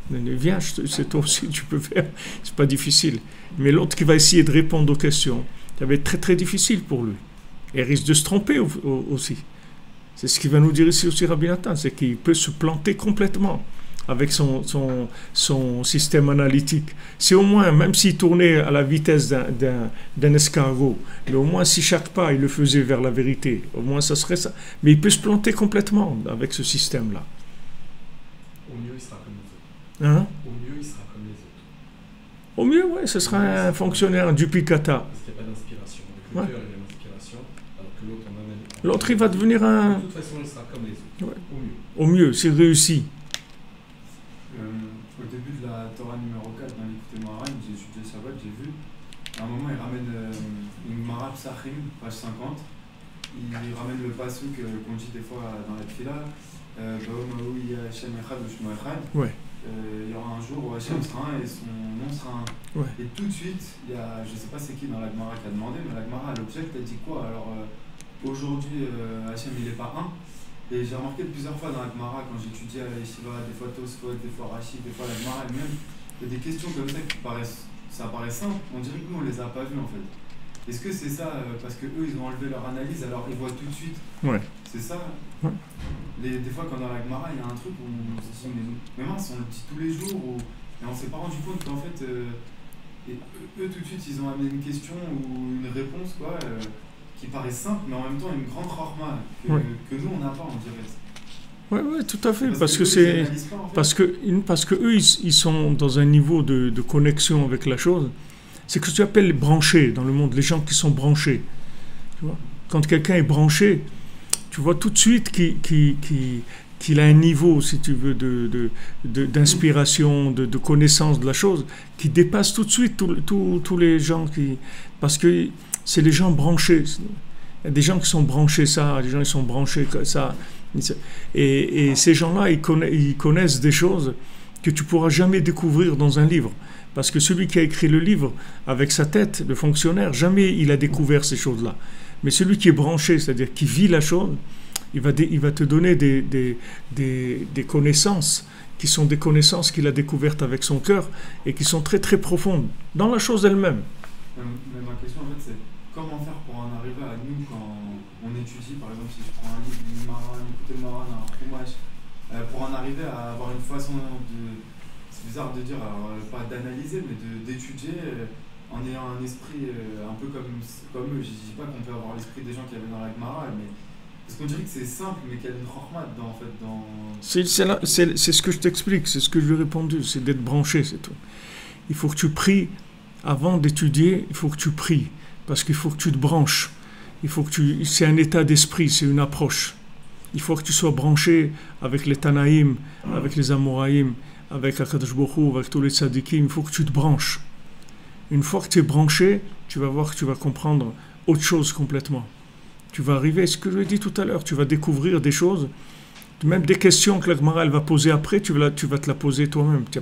Viens, c'est toi aussi, tu peux faire. C'est pas difficile. Mais l'autre qui va essayer de répondre aux questions, ça va être très très difficile pour lui. Et il risque de se tromper aussi. C'est ce qu'il va nous dire ici aussi Rabbi Nathan, c'est qu'il peut se planter complètement avec son système analytique. C'est au moins, même s'il tournait à la vitesse d'un escargot, mais au moins si chaque pas il le faisait vers la vérité, au moins ça serait ça. Mais il peut se planter complètement avec ce système-là. Au mieux, il sera comme les autres. Hein? Au mieux, il sera comme les autres. Au mieux, oui, ce sera un fonctionnaire, un duplicata. Parce qu'il n'y a pas d'inspiration. Avec le cœur, il y a l'inspiration, alors que l'autre, on a l'autre, il va devenir un... De toute façon, il sera comme les autres. Ouais. Au mieux. Au mieux, s'il réussit. Au début début de la Torah numéro 4 dans l'Écoute Moharan, j'ai étudié Shabbat, j'ai vu. À un moment, il ramène une Mara Psachim, page 50. Il ramène le pasuk qu'on dit des fois dans la Tfila. Ouais. Il y aura un jour où Hachem sera un et son nom sera un. Ouais. Et tout de suite, il y a, je ne sais pas c'est qui dans la Gemara qui a demandé, mais la Gemara à l'object a dit quoi? Alors aujourd'hui, Hachem il n'est pas un. Et j'ai remarqué plusieurs fois dans la Gemara, quand j'étudiais à la Yeshiva, des fois Tosfot, des fois Rashi, des fois la Gemara elle-même, il y a des questions comme ça qui paraissent, ça paraît simple, on dirait que nous on les a pas vues en fait. Est-ce que c'est ça parce que eux ils ont enlevé leur analyse alors ils voient tout de suite? Ouais. C'est ça? Ouais. Des fois quand dans la Gemara il y a un truc où on se dit mais mince on le dit tous les jours et on s'est pas rendu compte qu'en fait eux tout de suite ils ont amené une question ou une réponse quoi qui paraît simple mais en même temps une grande chorma que nous on n'a pas on dirait. Ouais, tout à fait, parce que c'est parce que eux ils sont dans un niveau de connexion avec la chose. C'est ce que tu appelles branchés dans le monde, les gens qui sont branchés. Tu vois? Quand quelqu'un est branché, tu vois tout de suite qu'il a un niveau, si tu veux, d'inspiration, de connaissance de la chose, qui dépasse tout de suite tous les gens parce que c'est les gens branchés. Il y a des gens qui sont branchés ça, des gens qui sont branchés ça. Et ces gens-là, ils connaissent des choses que tu ne pourras jamais découvrir dans un livre. Parce que celui qui a écrit le livre, avec sa tête, le fonctionnaire, jamais il a découvert ces choses-là. Mais celui qui est branché, c'est-à-dire qui vit la chose, il va te donner des connaissances qui sont des connaissances qu'il a découvertes avec son cœur et qui sont très très profondes dans la chose elle-même. Mais ma question en fait c'est comment faire pour en arriver à nous quand on étudie, par exemple si je prends un livre, une Maran, écouter Maran, un Chumash, pour en arriver à avoir une façon de... C'est bizarre de dire, alors, pas d'analyser, mais d'étudier en ayant un esprit un peu comme eux. Je ne dis pas qu'on peut avoir l'esprit des gens qui avaient dans la Gemara, mais parce qu'on dirait que c'est simple, mais qu'il y a une chorma dedans, en fait. C'est ce que je t'explique, c'est ce que je lui ai répondu, c'est d'être branché, c'est tout. Il faut que tu pries, avant d'étudier, il faut que tu pries, parce qu'il faut que tu te branches. C'est un état d'esprit, c'est une approche. Il faut que tu sois branché avec les Tanaïm, avec les Amoraïm, avec Akadosh Baruch Hu, avec tous les tzadikim, il faut que tu te branches. Une fois que tu es branché, tu vas voir que tu vas comprendre autre chose complètement. Tu vas arriver, ce que je l'ai dit tout à l'heure, tu vas découvrir des choses, même des questions que la Gemara elle va poser après, tu vas te la poser toi-même, tu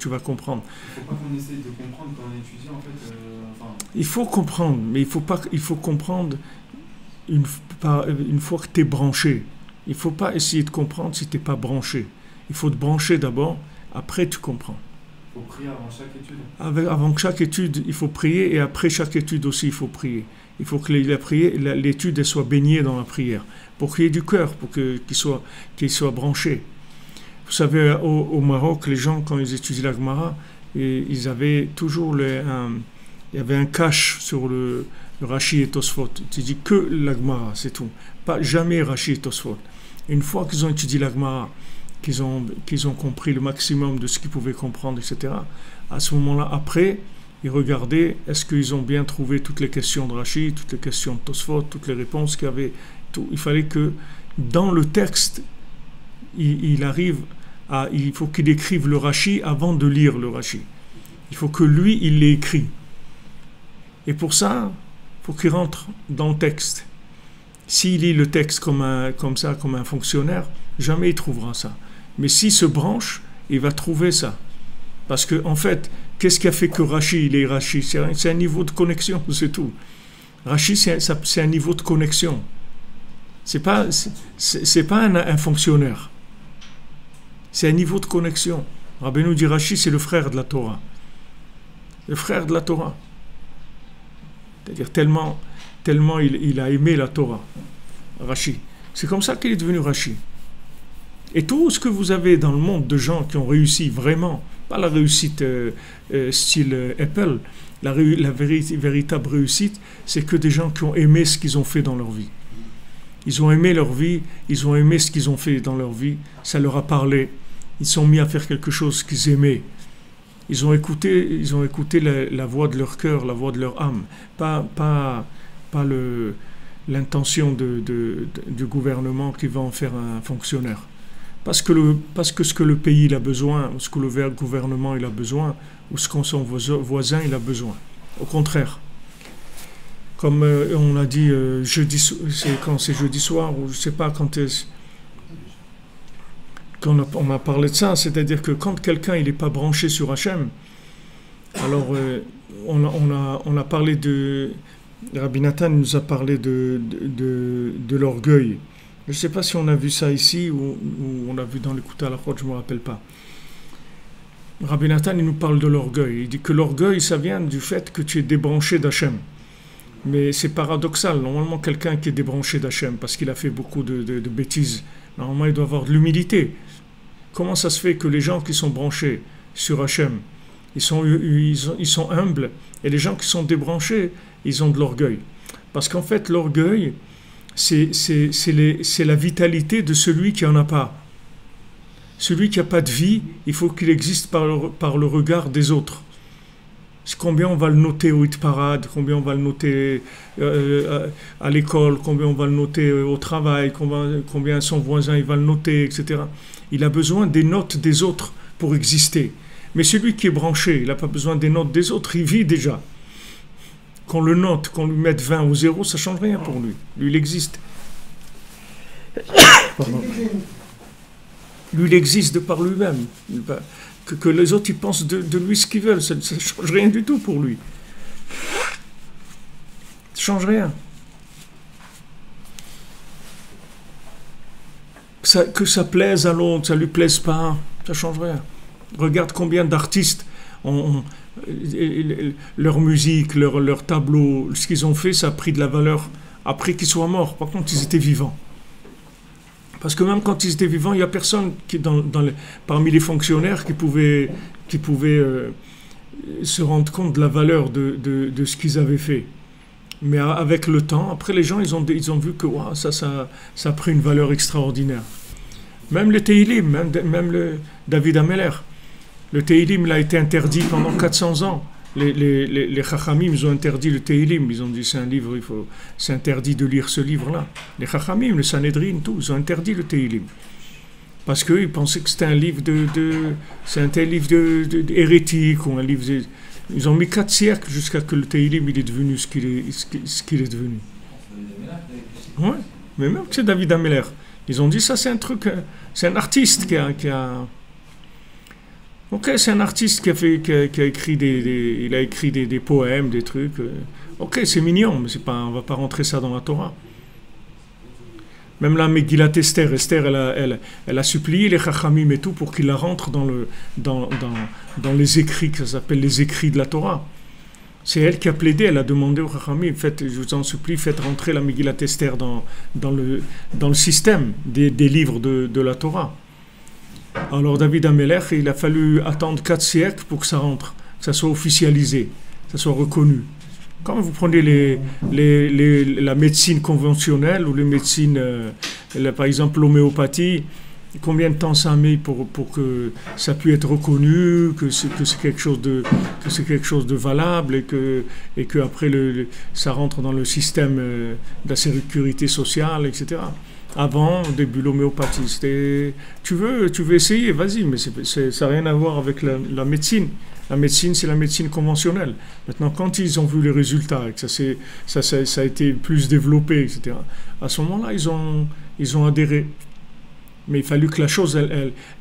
vas comprendre. Il ne faut pas qu'on essaye de comprendre quand on étudie, en fait. Il faut comprendre, mais il faut comprendre une fois que tu es branché. Il ne faut pas essayer de comprendre si tu n'es pas branché. Il faut te brancher d'abord, après tu comprends. Il faut prier avant chaque étude. Avant chaque étude, il faut prier, et après chaque étude aussi, il faut prier. Il faut que l'étude soit baignée dans la prière, pour qu'il y ait du cœur, pour qu'il soit branché. Vous savez, au Maroc, les gens, quand ils étudient la Gemara, ils avaient toujours il y avait un cache sur le Rashi et Tosfot. Tu dis que la Gemara, c'est tout. Pas jamais Rashi et Tosfot. Une fois qu'ils ont étudié la Gemara, qu'ils ont compris le maximum de ce qu'ils pouvaient comprendre, etc. À ce moment-là, après, ils regardaient est-ce qu'ils ont bien trouvé toutes les questions de Rashi, toutes les questions de Tosfot, toutes les réponses qu'il y avait. Il fallait que, dans le texte, il faut qu'il écrive le Rashi avant de lire le Rashi. Il faut que lui, il l'ait écrit. Et pour ça, il faut qu'il rentre dans le texte. S'il lit le texte comme un fonctionnaire, jamais il trouvera ça. Mais s'il se branche, il va trouver ça. Parce que, en fait, qu'est-ce qui a fait que Rashi, il est Rashi? C'est un niveau de connexion, c'est tout. Rashi, c'est un niveau de connexion. C'est pas un fonctionnaire. C'est un niveau de connexion. Rabbeinu dit Rashi, c'est le frère de la Torah. Le frère de la Torah. C'est-à-dire tellement il a aimé la Torah. Rashi. C'est comme ça qu'il est devenu Rashi. Et tout ce que vous avez dans le monde de gens qui ont réussi vraiment, pas la réussite style Apple, la véritable réussite, c'est que des gens qui ont aimé ce qu'ils ont fait dans leur vie. Ils ont aimé leur vie, ils ont aimé ce qu'ils ont fait dans leur vie, ça leur a parlé, ils sont mis à faire quelque chose qu'ils aimaient. Ils ont écouté la voix de leur cœur, la voix de leur âme, pas l'intention du gouvernement qui va en faire un fonctionnaire. parce que ce que le pays il a besoin, ou ce que le gouvernement il a besoin, ou ce que son voisin il a besoin. Au contraire. Comme on a dit quand c'est jeudi soir, ou je ne sais pas quand on a parlé de ça, c'est-à-dire que quand quelqu'un il n'est pas branché sur Hachem, alors on a parlé de... Rabbi Nathan nous a parlé de l'orgueil. Je ne sais pas si on a vu ça ici ou on l'a vu dans l'écoute à la croix, je ne me rappelle pas. Rabbi Nathan il nous parle de l'orgueil. Il dit que l'orgueil, ça vient du fait que tu es débranché d'Hachem. Mais c'est paradoxal. Normalement, quelqu'un qui est débranché d'Hachem parce qu'il a fait beaucoup de bêtises, normalement, il doit avoir de l'humilité. Comment ça se fait que les gens qui sont branchés sur Hachem, ils sont humbles, et les gens qui sont débranchés, ils ont de l'orgueil. Parce qu'en fait, l'orgueil, c'est la vitalité de celui qui n'en a pas. Celui qui n'a pas de vie, il faut qu'il existe par le regard des autres. Combien on va le noter au hit parade, combien on va le noter à l'école, combien on va le noter au travail, combien son voisin il va le noter, etc. Il a besoin des notes des autres pour exister. Mais celui qui est branché, il n'a pas besoin des notes des autres, il vit déjà. Qu'on le note, qu'on lui mette 20 ou 0, ça ne change rien pour lui. Lui, il existe. Pardon. Lui, il existe de par lui-même. Que les autres ils pensent de lui ce qu'ils veulent, ça ne change rien du tout pour lui. Ça ne change rien. Que ça plaise à l'autre, ça ne lui plaise pas, ça ne change rien. Regarde combien d'artistes, leur musique, leur tableau, ce qu'ils ont fait, ça a pris de la valeur après qu'ils soient morts. Par contre, ils étaient vivants. Parce que même quand ils étaient vivants, il n'y a personne parmi les fonctionnaires qui pouvait se rendre compte de la valeur de ce qu'ils avaient fait. Mais avec le temps, après les gens, ils ont vu que wow, ça a pris une valeur extraordinaire. Même le Teilim, même le David Ameller. Le Teilim il a été interdit pendant 400 ans. Les Chachamim, ils ont interdit le Teilim. Ils ont dit c'est un livre, c'est interdit de lire ce livre-là. Les Chachamim, le Sanhedrin, tout, ils ont interdit le Teilim. Parce qu'ils pensaient que c'était un livre hérétique ou un livre. Ils ont mis 4 siècles jusqu'à que le Teilim il est devenu ce qu'il est devenu. Oui, mais même que c'est David Ameller. Ils ont dit ça, c'est un truc, c'est un artiste qui a ok, c'est un artiste qui a écrit des poèmes, des trucs. Ok, c'est mignon, mais on va pas rentrer ça dans la Torah. Même la Megillat Esther, elle a supplié les Chachamim et tout pour qu'ils la rentrent dans les écrits, que ça s'appelle les écrits de la Torah. C'est elle qui a plaidé, elle a demandé aux Chachamim, je vous en supplie, faites rentrer la Megillat Esther dans le système des livres de la Torah. Alors David Ameller, il a fallu attendre 4 siècles pour que ça rentre, que ça soit officialisé, que ça soit reconnu. Quand vous prenez la médecine conventionnelle ou les médecines, par exemple l'homéopathie, combien de temps ça met pour que ça puisse être reconnu, que c'est quelque chose de valable et que après ça rentre dans le système de la sécurité sociale, etc. Avant, au début, l'homéopathie, c'était tu veux essayer, vas-y, mais ça n'a rien à voir avec la médecine. La médecine, c'est la médecine conventionnelle. Maintenant, quand ils ont vu les résultats, et que ça a été plus développé, etc., à ce moment-là, ils ont adhéré. Mais il fallu que la chose,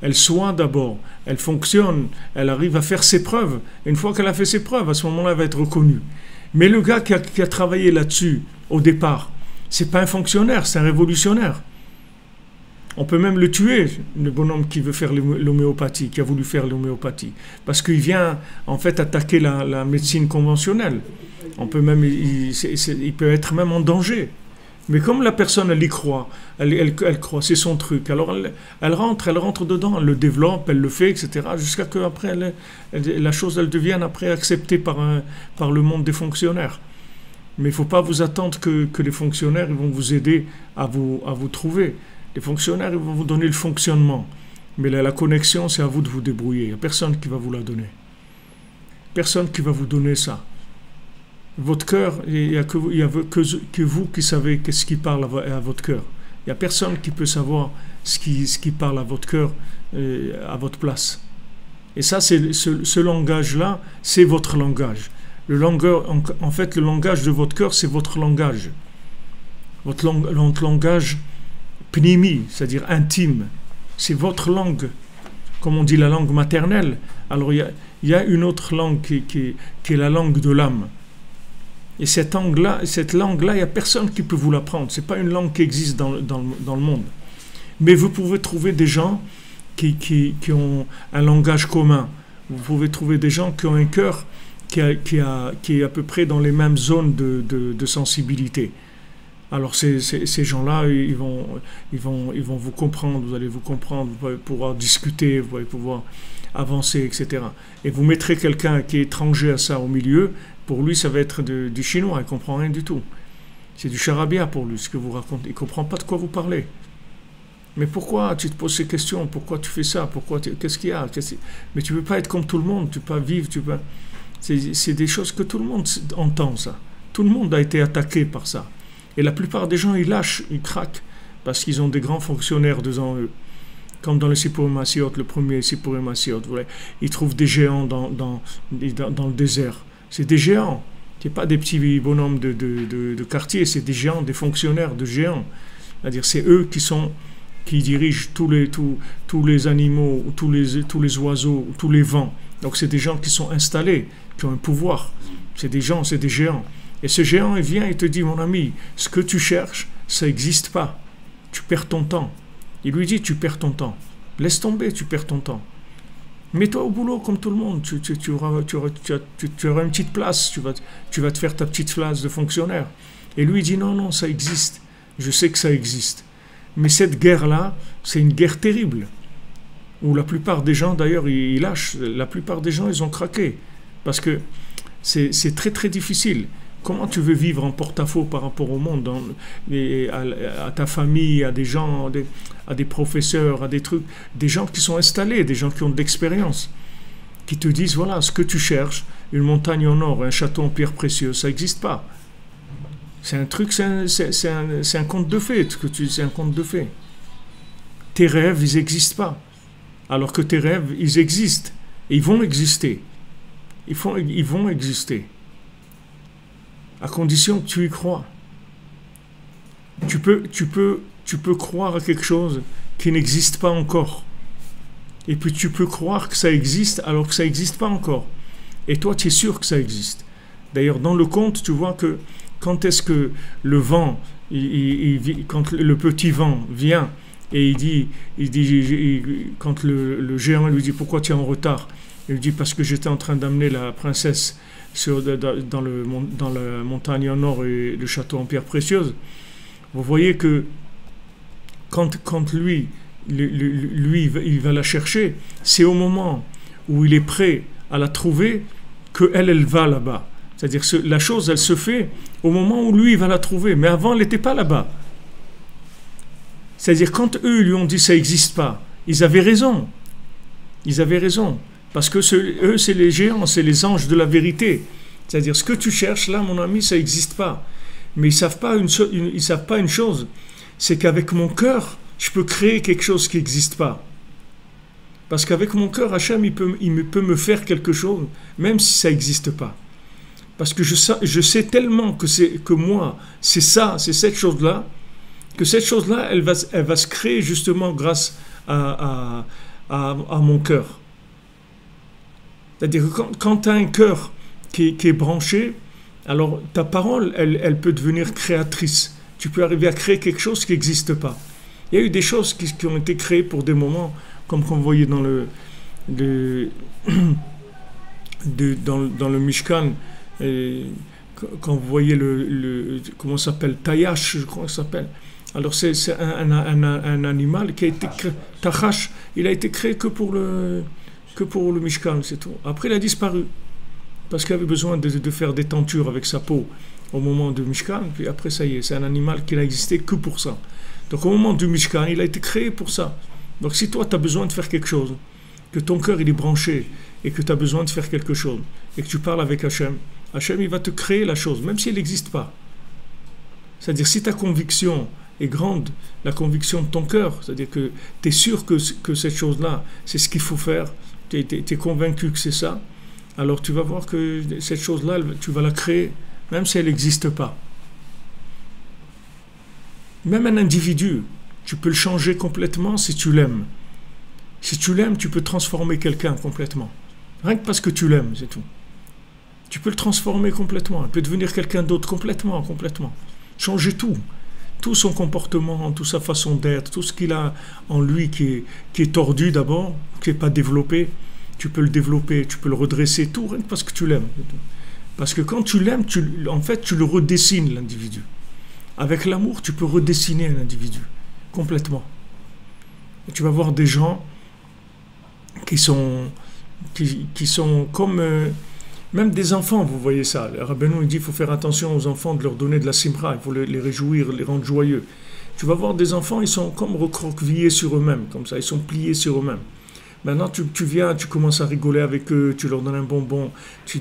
elle soit d'abord, elle fonctionne, elle arrive à faire ses preuves. Et une fois qu'elle a fait ses preuves, à ce moment-là, elle va être reconnue. Mais le gars qui a travaillé là-dessus, au départ, c'est pas un fonctionnaire, c'est un révolutionnaire. On peut même le tuer, le bonhomme qui veut faire l'homéopathie, qui a voulu faire l'homéopathie. Parce qu'il vient, en fait, attaquer la médecine conventionnelle. Il peut être même en danger. Mais comme la personne, elle y croit, elle croit, c'est son truc. Alors, elle rentre dedans, elle le développe, elle le fait, etc. Jusqu'à ce qu'après, la chose, elle devienne après acceptée par le monde des fonctionnaires. Mais il ne faut pas vous attendre que les fonctionnaires ils vont vous aider à vous trouver. Les fonctionnaires ils vont vous donner le fonctionnement. Mais la connexion, c'est à vous de vous débrouiller. Il n'y a personne qui va vous la donner. Personne qui va vous donner ça. Votre cœur, il n'y a que vous qui savez qu'est-ce qui parle à votre cœur. Il n'y a personne qui peut savoir ce qui parle à votre cœur, à votre place. Et ça, ce langage-là, c'est votre langage. En fait, le langage de votre cœur, c'est votre langage. Votre langage pnimi, c'est-à-dire intime. C'est votre langue, comme on dit la langue maternelle. Alors il y a une autre langue qui est la langue de l'âme. Et cette langue-là, il n'y a personne qui peut vous l'apprendre. Ce n'est pas une langue qui existe dans le monde. Mais vous pouvez trouver des gens qui ont un langage commun. Vous pouvez trouver des gens qui ont un cœur qui est à peu près dans les mêmes zones de sensibilité. Alors ces gens-là, ils vont vous comprendre, vous allez vous comprendre, vous allez pouvoir discuter, vous allez pouvoir avancer, etc. Et vous mettrez quelqu'un qui est étranger à ça au milieu, pour lui ça va être du chinois, il ne comprend rien du tout. C'est du charabia pour lui, ce que vous racontez. Il ne comprend pas de quoi vous parlez. Mais pourquoi tu te poses ces questions? Pourquoi tu fais ça? Qu'est-ce qu'il y a? Mais tu ne peux pas être comme tout le monde, tu ne peux pas vivre, c'est des choses que tout le monde entend, ça. Tout le monde a été attaqué par ça. Et la plupart des gens, ils lâchent, ils craquent, parce qu'ils ont des grands fonctionnaires devant eux. Comme dans le Sipurim Massiot, le premier Sipurim Massiot, ils trouvent des géants dans le désert. C'est des géants. Ce n'est pas des petits bonhommes de quartier, c'est des géants, des fonctionnaires de géants. C'est-à-dire, c'est eux qui dirigent tous les animaux, tous les oiseaux, tous les vents. Donc, c'est des gens qui sont installés, qui ont un pouvoir. C'est des gens, c'est des géants. Et ce géant, il vient et te dit, mon ami, ce que tu cherches, ça n'existe pas. Tu perds ton temps. Il lui dit, tu perds ton temps. Laisse tomber, tu perds ton temps. Mets-toi au boulot comme tout le monde. Tu auras une petite place. Tu vas te faire ta petite place de fonctionnaire. Et lui, il dit, non, ça existe. Je sais que ça existe. Mais cette guerre-là, c'est une guerre terrible. Où la plupart des gens, d'ailleurs, ils lâchent. La plupart des gens, ils ont craqué. Parce que c'est très, très difficile. Comment tu veux vivre en porte-à-faux par rapport au monde, à ta famille, à des gens, à des professeurs, à des trucs, des gens qui sont installés, des gens qui ont de l'expérience, qui te disent, voilà, ce que tu cherches, une montagne en or, un château en pierre précieuse, ça n'existe pas. C'est un truc, c'est un conte de fées, c'est un conte de fées. Tes rêves, ils n'existent pas. Alors que tes rêves, ils existent. Et ils vont exister. Ils vont exister. À condition que tu y crois. Tu peux croire à quelque chose qui n'existe pas encore. Et puis tu peux croire que ça existe alors que ça n'existe pas encore. Et toi, tu es sûr que ça existe. D'ailleurs, dans le conte, tu vois que quand est-ce que le vent, quand le petit vent vient et il dit quand le géant lui dit pourquoi tu es en retard, il lui dit parce que j'étais en train d'amener la princesse dans la montagne en or et le château en pierre précieuse. Vous voyez que quand lui il va la chercher, c'est au moment où il est prêt à la trouver qu'elle va là-bas. C'est-à-dire que la chose, elle se fait au moment où lui il va la trouver, mais avant elle n'était pas là-bas. C'est-à-dire quand eux lui ont dit ça n'existe pas, ils avaient raison. Ils avaient raison. Parce que eux, c'est les géants, c'est les anges de la vérité. C'est-à-dire, ce que tu cherches là, mon ami, ça n'existe pas. Mais ils ne savent pas une chose, c'est qu'avec mon cœur, je peux créer quelque chose qui n'existe pas. Parce qu'avec mon cœur, Hachem, il peut me faire quelque chose, même si ça n'existe pas. Parce que je sais tellement que moi, c'est cette chose-là, que cette chose-là, elle va se créer justement grâce à mon cœur. C'est-à-dire que quand tu as un cœur qui est branché, alors ta parole, elle peut devenir créatrice. Tu peux arriver à créer quelque chose qui n'existe pas. Il y a eu des choses qui ont été créées pour des moments, comme vous voyez dans le Mishkan, quand vous voyez comment ça s'appelle, Tayash, je crois que ça s'appelle. Alors c'est un animal qui a été créé, Tachash, il a été créé que pour le Mishkan, c'est tout. Après, il a disparu. Parce qu'il avait besoin de faire des tentures avec sa peau au moment du Mishkan. Puis après, ça y est, c'est un animal qui n'a existé que pour ça. Donc au moment du Mishkan, il a été créé pour ça. Donc si toi, tu as besoin de faire quelque chose, que ton cœur il est branché, et que tu as besoin de faire quelque chose, et que tu parles avec Hachem, Hachem, il va te créer la chose, même si elle n'existe pas. C'est-à-dire, si ta conviction, est grande, la conviction de ton cœur, c'est-à-dire que tu es sûr que cette chose-là, c'est ce qu'il faut faire, tu es convaincu que c'est ça, alors tu vas voir que cette chose-là, tu vas la créer, même si elle n'existe pas. Même un individu, tu peux le changer complètement si tu l'aimes. Si tu l'aimes, tu peux transformer quelqu'un complètement. Rien que parce que tu l'aimes, c'est tout. Tu peux le transformer complètement. Il peut devenir quelqu'un d'autre complètement. Changer tout. Tout son comportement, toute sa façon d'être, tout ce qu'il a en lui qui est tordu d'abord, qui n'est pas développé. Tu peux le développer, tu peux le redresser, tout, rien que parce que tu l'aimes. Parce que quand tu l'aimes, en fait, tu le redessines, l'individu. Avec l'amour, tu peux redessiner un individu, complètement. Et tu vas voir des gens qui sont comme... même des enfants, vous voyez ça. Le Rabbeinu, il dit qu'il faut faire attention aux enfants, de leur donner de la simra, il faut les réjouir, les rendre joyeux. Tu vas voir des enfants, ils sont comme recroquevillés sur eux-mêmes, comme ça, ils sont pliés sur eux-mêmes. Maintenant, tu viens, tu commences à rigoler avec eux, tu leur donnes un bonbon, tu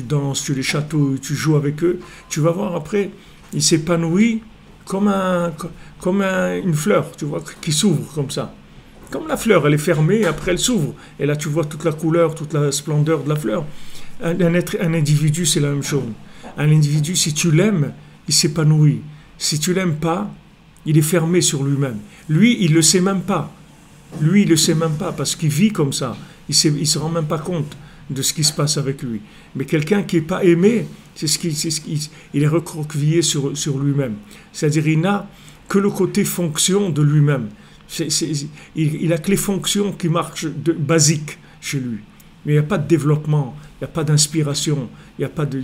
danses, tu les chatouilles, tu joues avec eux. Tu vas voir après, ils s'épanouissent comme une fleur, tu vois, qui s'ouvre comme ça. Comme la fleur, elle est fermée, après elle s'ouvre. Et là, tu vois toute la couleur, toute la splendeur de la fleur. Un individu, c'est la même chose. Un individu, si tu l'aimes, il s'épanouit. Si tu l'aimes pas, il est fermé sur lui-même. Lui, il le sait même pas. Lui, il le sait même pas parce qu'il vit comme ça. Il se rend même pas compte de ce qui se passe avec lui. Mais quelqu'un qui est pas aimé, il est recroquevillé sur lui-même. C'est-à-dire, il n'a que le côté fonction de lui-même. Il a que les fonctions qui marchent basiques chez lui. Mais il n'y a pas de développement, il n'y a pas d'inspiration, il n'y a pas de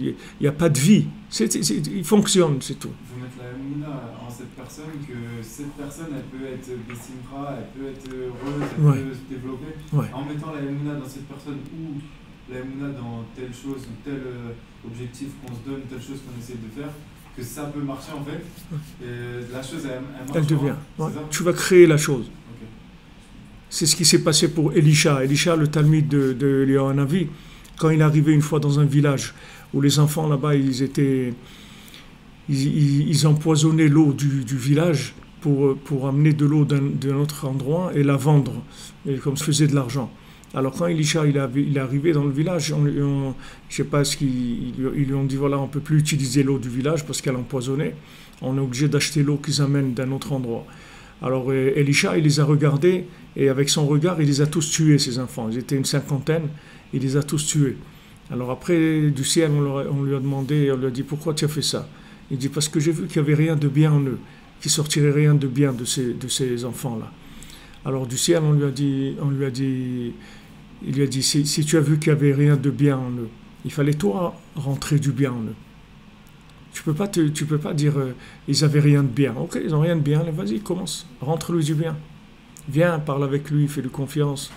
vie. Il fonctionne, c'est tout. Il faut mettre la Emouna en cette personne, que cette personne, elle peut être Bessimra, elle peut être heureuse, elle peut se développer. Ouais. En mettant la Emouna dans cette personne ou la Emouna dans telle chose ou tel objectif qu'on se donne, telle chose qu'on essaie de faire, que ça peut marcher en fait. Et la chose, elle marche. Elle devient. Ouais. Tu vas créer la chose. Okay. C'est ce qui s'est passé pour Elisha. Elisha, le Talmide de Eliyahu Hanavi, quand il est arrivé une fois dans un village où les enfants là-bas, ils empoisonnaient l'eau du village pour amener de l'eau d'un autre endroit et la vendre, et comme se faisait de l'argent. Alors quand Elisha il est arrivé dans le village, je ne sais pas ce qu'ils lui ont dit, voilà, on ne peut plus utiliser l'eau du village parce qu'elle est empoisonnée, on est obligé d'acheter l'eau qu'ils amènent d'un autre endroit. Alors Elisha, il les a regardés et avec son regard, il les a tous tués, ces enfants. Ils étaient une cinquantaine, il les a tous tués. Alors après, du ciel, on lui a demandé, on lui a dit, pourquoi tu as fait ça? Il dit, parce que j'ai vu qu'il n'y avait rien de bien en eux, qu'il ne sortirait rien de bien de ces enfants-là. Alors du ciel, il lui a dit, si tu as vu qu'il n'y avait rien de bien en eux, il fallait toi rentrer du bien en eux. Tu peux pas dire ils n'avaient rien de bien. Ok, ils n'ont rien de bien, vas-y, commence, rentre-lui du bien. Viens, parle avec lui, fais-lui confiance.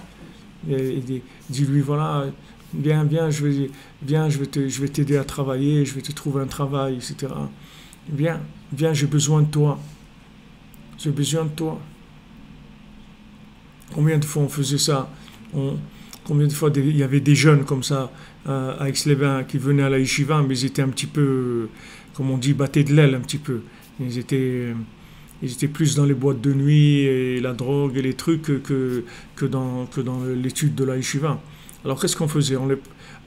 Et dis-lui, voilà, viens, je vais t'aider à travailler, je vais te trouver un travail, etc. Viens, j'ai besoin de toi. J'ai besoin de toi. Combien de fois on faisait ça? Combien de fois il y avait des jeunes comme ça à Aix-les-Bains qui venaient à la yeshiva, mais ils étaient un petit peu, comme on dit, battés de l'aile un petit peu. Ils étaient plus dans les boîtes de nuit et la drogue et les trucs que dans l'étude de la yeshiva. Alors qu'est-ce qu'on faisait?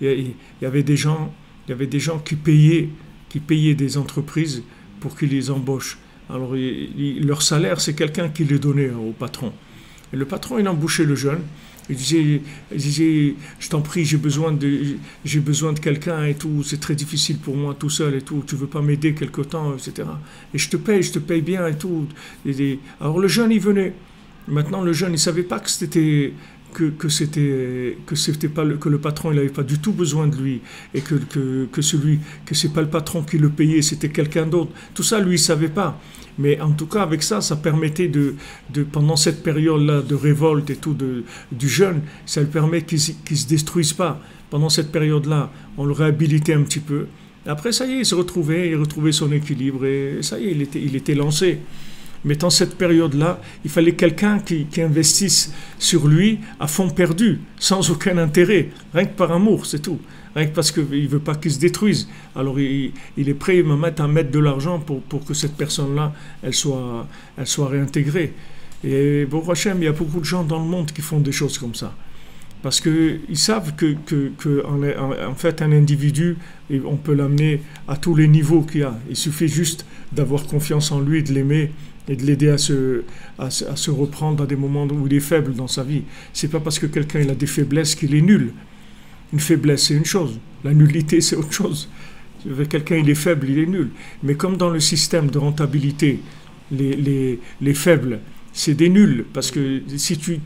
Il y avait des gens qui payaient des entreprises pour qu'ils les embauchent. Alors leur salaire, c'est quelqu'un qui les donnait au patron. Et le patron, il embauchait le jeune. Il disait, je t'en prie, j'ai besoin de quelqu'un et tout, c'est très difficile pour moi tout seul et tout, tu veux pas m'aider quelque temps, etc. Et je te paye bien et tout. Alors le jeune, il venait. Maintenant, le jeune, il savait pas que c'était pas que le patron, il avait pas du tout besoin de lui et que c'est pas le patron qui le payait, c'était quelqu'un d'autre. Tout ça, lui, il savait pas. Mais en tout cas, avec ça permettait pendant cette période-là de révolte et tout du jeune, ça lui permet qu'il se détruise pas. Pendant cette période-là, on le réhabilitait un petit peu. Après, ça y est, il retrouvait son équilibre et ça y est, il était lancé. Mais dans cette période-là, il fallait quelqu'un qui investisse sur lui à fond perdu, sans aucun intérêt, rien que par amour, c'est tout. Rien que parce qu'il ne veut pas qu'il se détruise. Alors il est prêt à mettre de l'argent pour que cette personne-là, elle soit réintégrée. Et bon, Hachem, il y a beaucoup de gens dans le monde qui font des choses comme ça. Parce qu'ils savent en fait, un individu, on peut l'amener à tous les niveaux qu'il y a. Il suffit juste d'avoir confiance en lui, de l'aimer et de l'aider à se reprendre à des moments où il est faible dans sa vie. C'est pas parce que quelqu'un il a des faiblesses qu'il est nul. Une faiblesse, c'est une chose. La nullité, c'est autre chose. Quelqu'un, il est faible, il est nul. Mais comme dans le système de rentabilité, les faibles, c'est des nuls, parce que si tu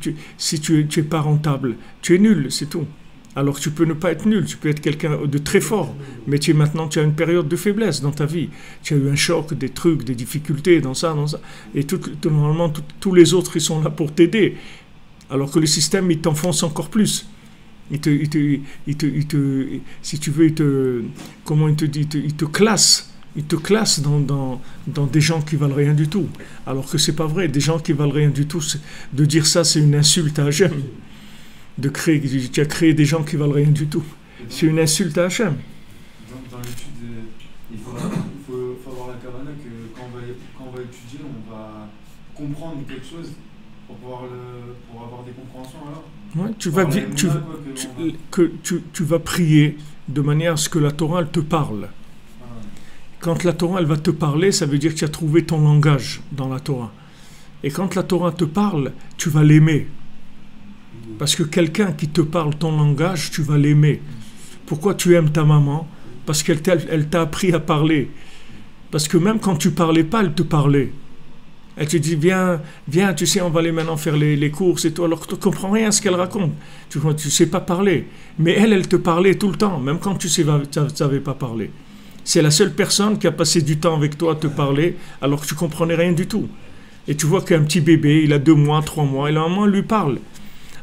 es pas rentable, tu es nul, c'est tout. Alors tu peux ne pas être nul, tu peux être quelqu'un de très fort, mais tu as une période de faiblesse dans ta vie. Tu as eu un choc, des trucs, des difficultés, dans ça. Et normalement, tous les autres, ils sont là pour t'aider. Alors que le système, il t'enfonce encore plus. Si tu veux, il te classe. Il te classe dans des gens qui valent rien du tout. Alors que c'est pas vrai. Des gens qui valent rien du tout, de dire ça, c'est une insulte à Hachem. Tu as créé des gens qui valent rien du tout. C'est une insulte à Hachem. Dans l'étude, il faut avoir la kavana que quand on va étudier, on va comprendre quelque chose pour avoir des compréhensions alors. Ouais, tu vas prier de manière à ce que la Torah elle te parle. Quand la Torah elle va te parler, ça veut dire que tu as trouvé ton langage dans la Torah. Et quand la Torah te parle, tu vas l'aimer. Parce que quelqu'un qui te parle ton langage, tu vas l'aimer. Pourquoi tu aimes ta maman? Parce qu'elle t'a appris à parler. Parce que même quand tu parlais pas, elle te parlait. Elle te dit, viens, tu sais, on va aller maintenant faire les courses et tout. Alors que tu ne comprends rien à ce qu'elle raconte. Tu ne sais pas parler. Mais elle te parlait tout le temps, même quand tu ne savais pas parler. C'est la seule personne qui a passé du temps avec toi à te parler, alors que tu ne comprenais rien du tout. Et tu vois qu'un petit bébé, il a 2 mois, 3 mois, et là, un moment, il lui parle.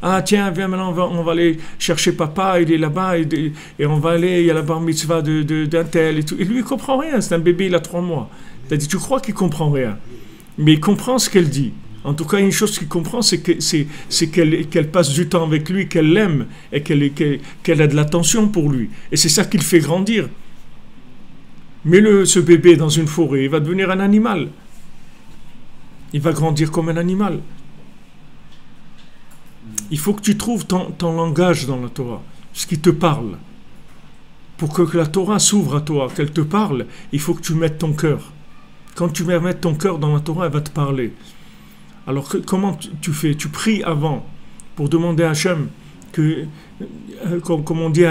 Ah tiens, viens maintenant, on va aller chercher papa, il est là-bas, et on va aller, il y a la bar mitzvah d'un tel et tout. Et lui, il ne comprend rien, c'est un bébé, il a 3 mois. Tu crois qu'il ne comprend rien, mais il comprend ce qu'elle dit. En tout cas, une chose qu'il comprend, c'est qu'elle passe du temps avec lui, qu'elle l'aime, et qu'elle a de l'attention pour lui. Et c'est ça qui le fait grandir. Mets-le, ce bébé, dans une forêt, il va devenir un animal. Il va grandir comme un animal. Il faut que tu trouves ton langage dans la Torah, ce qui te parle. Pour que la Torah s'ouvre à toi, qu'elle te parle, il faut que tu mettes ton cœur. Quand tu vas mettre ton cœur dans la Torah, elle va te parler. Alors comment tu fais? Tu pries avant pour demander à Hachem que, comme on dit,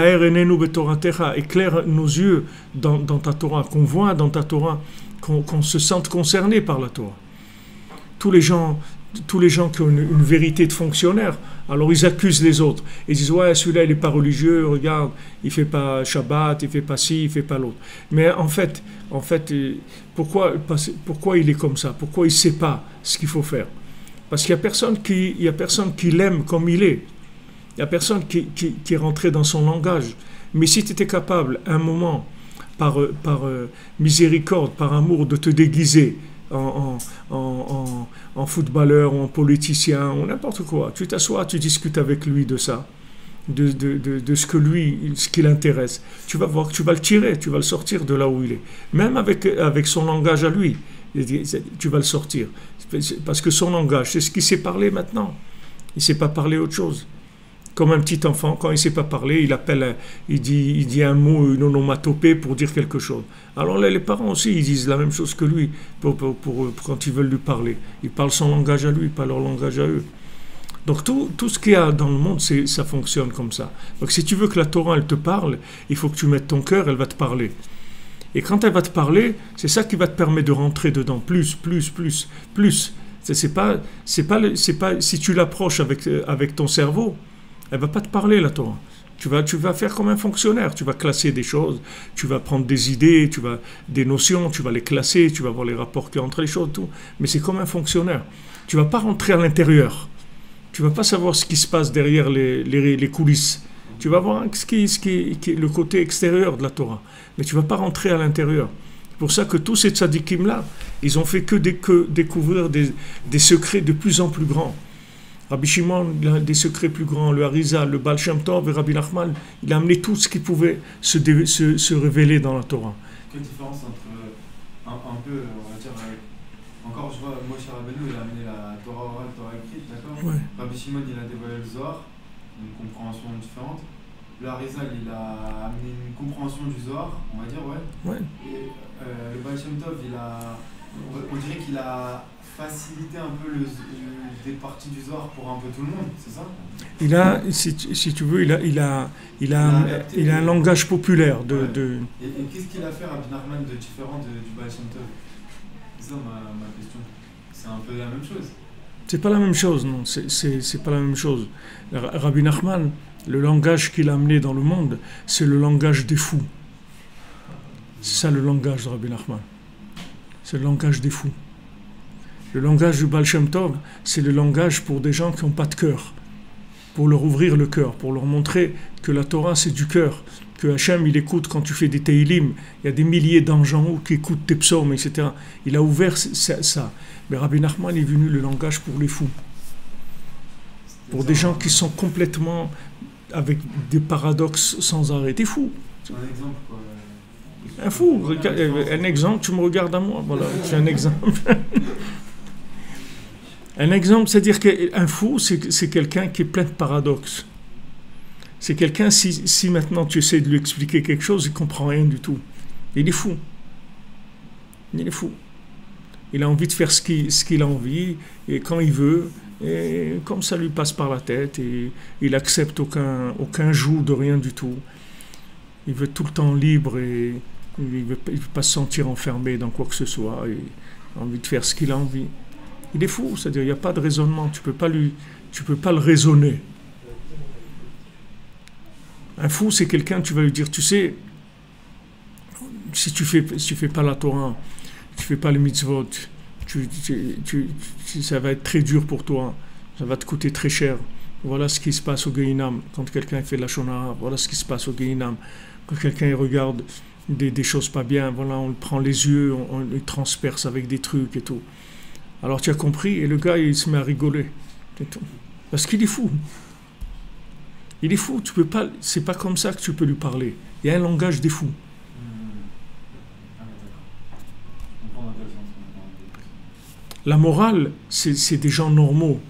éclaire nos yeux dans ta Torah, qu'on voit dans ta Torah, qu'on se sente concerné par la Torah. Tous les gens qui ont une vérité de fonctionnaire, alors ils accusent les autres. Ils disent, ouais, celui-là, il n'est pas religieux, regarde, il ne fait pas Shabbat, il ne fait pas ci, il ne fait pas l'autre. Mais en fait, pourquoi il est comme ça? Pourquoi il ne sait pas ce qu'il faut faire? Parce qu'il n'y a personne qui l'aime comme il est. Il n'y a personne qui est rentré dans son langage. Mais si tu étais capable, un moment, par miséricorde, par amour, de te déguiser en footballeur, ou en politicien, ou n'importe quoi, tu t'assois, tu discutes avec lui de ça, de ce qui l'intéresse. Tu vas voir que tu vas le tirer, tu vas le sortir de là où il est. Même avec son langage à lui, tu vas le sortir. Parce que son langage, c'est ce qu'il sait parler maintenant. Il ne sait pas parler autre chose. Comme un petit enfant, quand il ne sait pas parler, il dit un mot, une onomatopée pour dire quelque chose. Alors là, les parents aussi, ils disent la même chose que lui quand ils veulent lui parler. Ils parlent son langage à lui, pas leur langage à eux. Donc tout ce qu'il y a dans le monde, ça fonctionne comme ça. Donc si tu veux que la Torah, elle te parle, il faut que tu mettes ton cœur, elle va te parler. Et quand elle va te parler, c'est ça qui va te permettre de rentrer dedans. Plus. C'est pas si tu l'approches avec ton cerveau, elle va pas te parler, la Torah. Tu vas faire comme un fonctionnaire. Tu vas classer des choses, tu vas prendre des idées, des notions, tu vas les classer, tu vas voir les rapports qu'il y a entre les choses, tout. Mais c'est comme un fonctionnaire. Tu vas pas rentrer à l'intérieur. Tu vas pas savoir ce qui se passe derrière les coulisses. Tu vas voir ce qui est le côté extérieur de la Torah. Mais tu vas pas rentrer à l'intérieur. C'est pour ça que tous ces tzadikim-là, ils ont fait que découvrir des secrets de plus en plus grands. Rabbi Shimon, il a des secrets plus grands, le Harizal, le Baal Shem Tov et Rabbi Nachman, il a amené tout ce qui pouvait se révéler dans la Torah. Quelle différence entre un peu, on va dire, encore je vois Moshe Rabbeinu, il a amené la Torah orale, Torah écrite, d'accord? Ouais. Rabbi Shimon, il a dévoilé le Zohar, une compréhension différente. Le Harizal, il a amené une compréhension du Zohar, on va dire, ouais. Ouais. Et le Baal Shem Tov, on dirait qu'il a facilité un peu des parties du Zohar pour un peu tout le monde, c'est ça? Il a, si tu veux, il a un langage populaire de. Et qu'est-ce qu'il a fait Rabbi Nachman de différent du Baal Shem Tov? C'est ça ma question. C'est un peu la même chose. C'est pas la même chose, non. C'est pas la même chose. Rabbi Nachman, le langage qu'il a amené dans le monde, c'est le langage des fous. C'est ça le langage de Rabbi Nachman. C'est le langage des fous. Le langage du Baal Shem Tov, c'est le langage pour des gens qui n'ont pas de cœur. Pour leur ouvrir le cœur, pour leur montrer que la Torah c'est du cœur, que Hachem il écoute quand tu fais des Teilim, il y a des milliers d'anges en haut qui écoutent tes psaumes, etc. Il a ouvert ça. Mais Rabbi Nachman est venu le langage pour les fous. Pour des gens qui sont complètement avec des paradoxes sans arrêt. T'es fou. Un exemple quoi. Un fou. Un exemple, tu me regardes à moi. Voilà, c'est un exemple. Un exemple, c'est-à-dire qu'un fou, c'est quelqu'un qui est plein de paradoxes. C'est quelqu'un, si maintenant tu essaies de lui expliquer quelque chose, il ne comprend rien du tout. Il est fou. Il est fou. Il a envie de faire ce qu'il a envie, et quand il veut, et comme ça lui passe par la tête, et il accepte aucun joug de rien du tout. Il veut tout le temps libre, et il ne veut pas se sentir enfermé dans quoi que ce soit, et il a envie de faire ce qu'il a envie. Il est fou, c'est-à-dire il n'y a pas de raisonnement, tu peux pas le raisonner. Un fou, c'est quelqu'un, tu vas lui dire, tu sais, si tu fais pas la Torah, tu fais pas les mitzvot, ça va être très dur pour toi, ça va te coûter très cher. Voilà ce qui se passe au Gehinam, quand quelqu'un fait la Shonara, voilà ce qui se passe au Gehinam. Quand quelqu'un regarde des choses pas bien, voilà, on le prend les yeux, on le transperce avec des trucs et tout. Alors tu as compris, et le gars il se met à rigoler. Parce qu'il est fou. Il est fou, tu peux pas, c'est pas comme ça que tu peux lui parler. Il y a un langage des fous. La morale, c'est des gens normaux.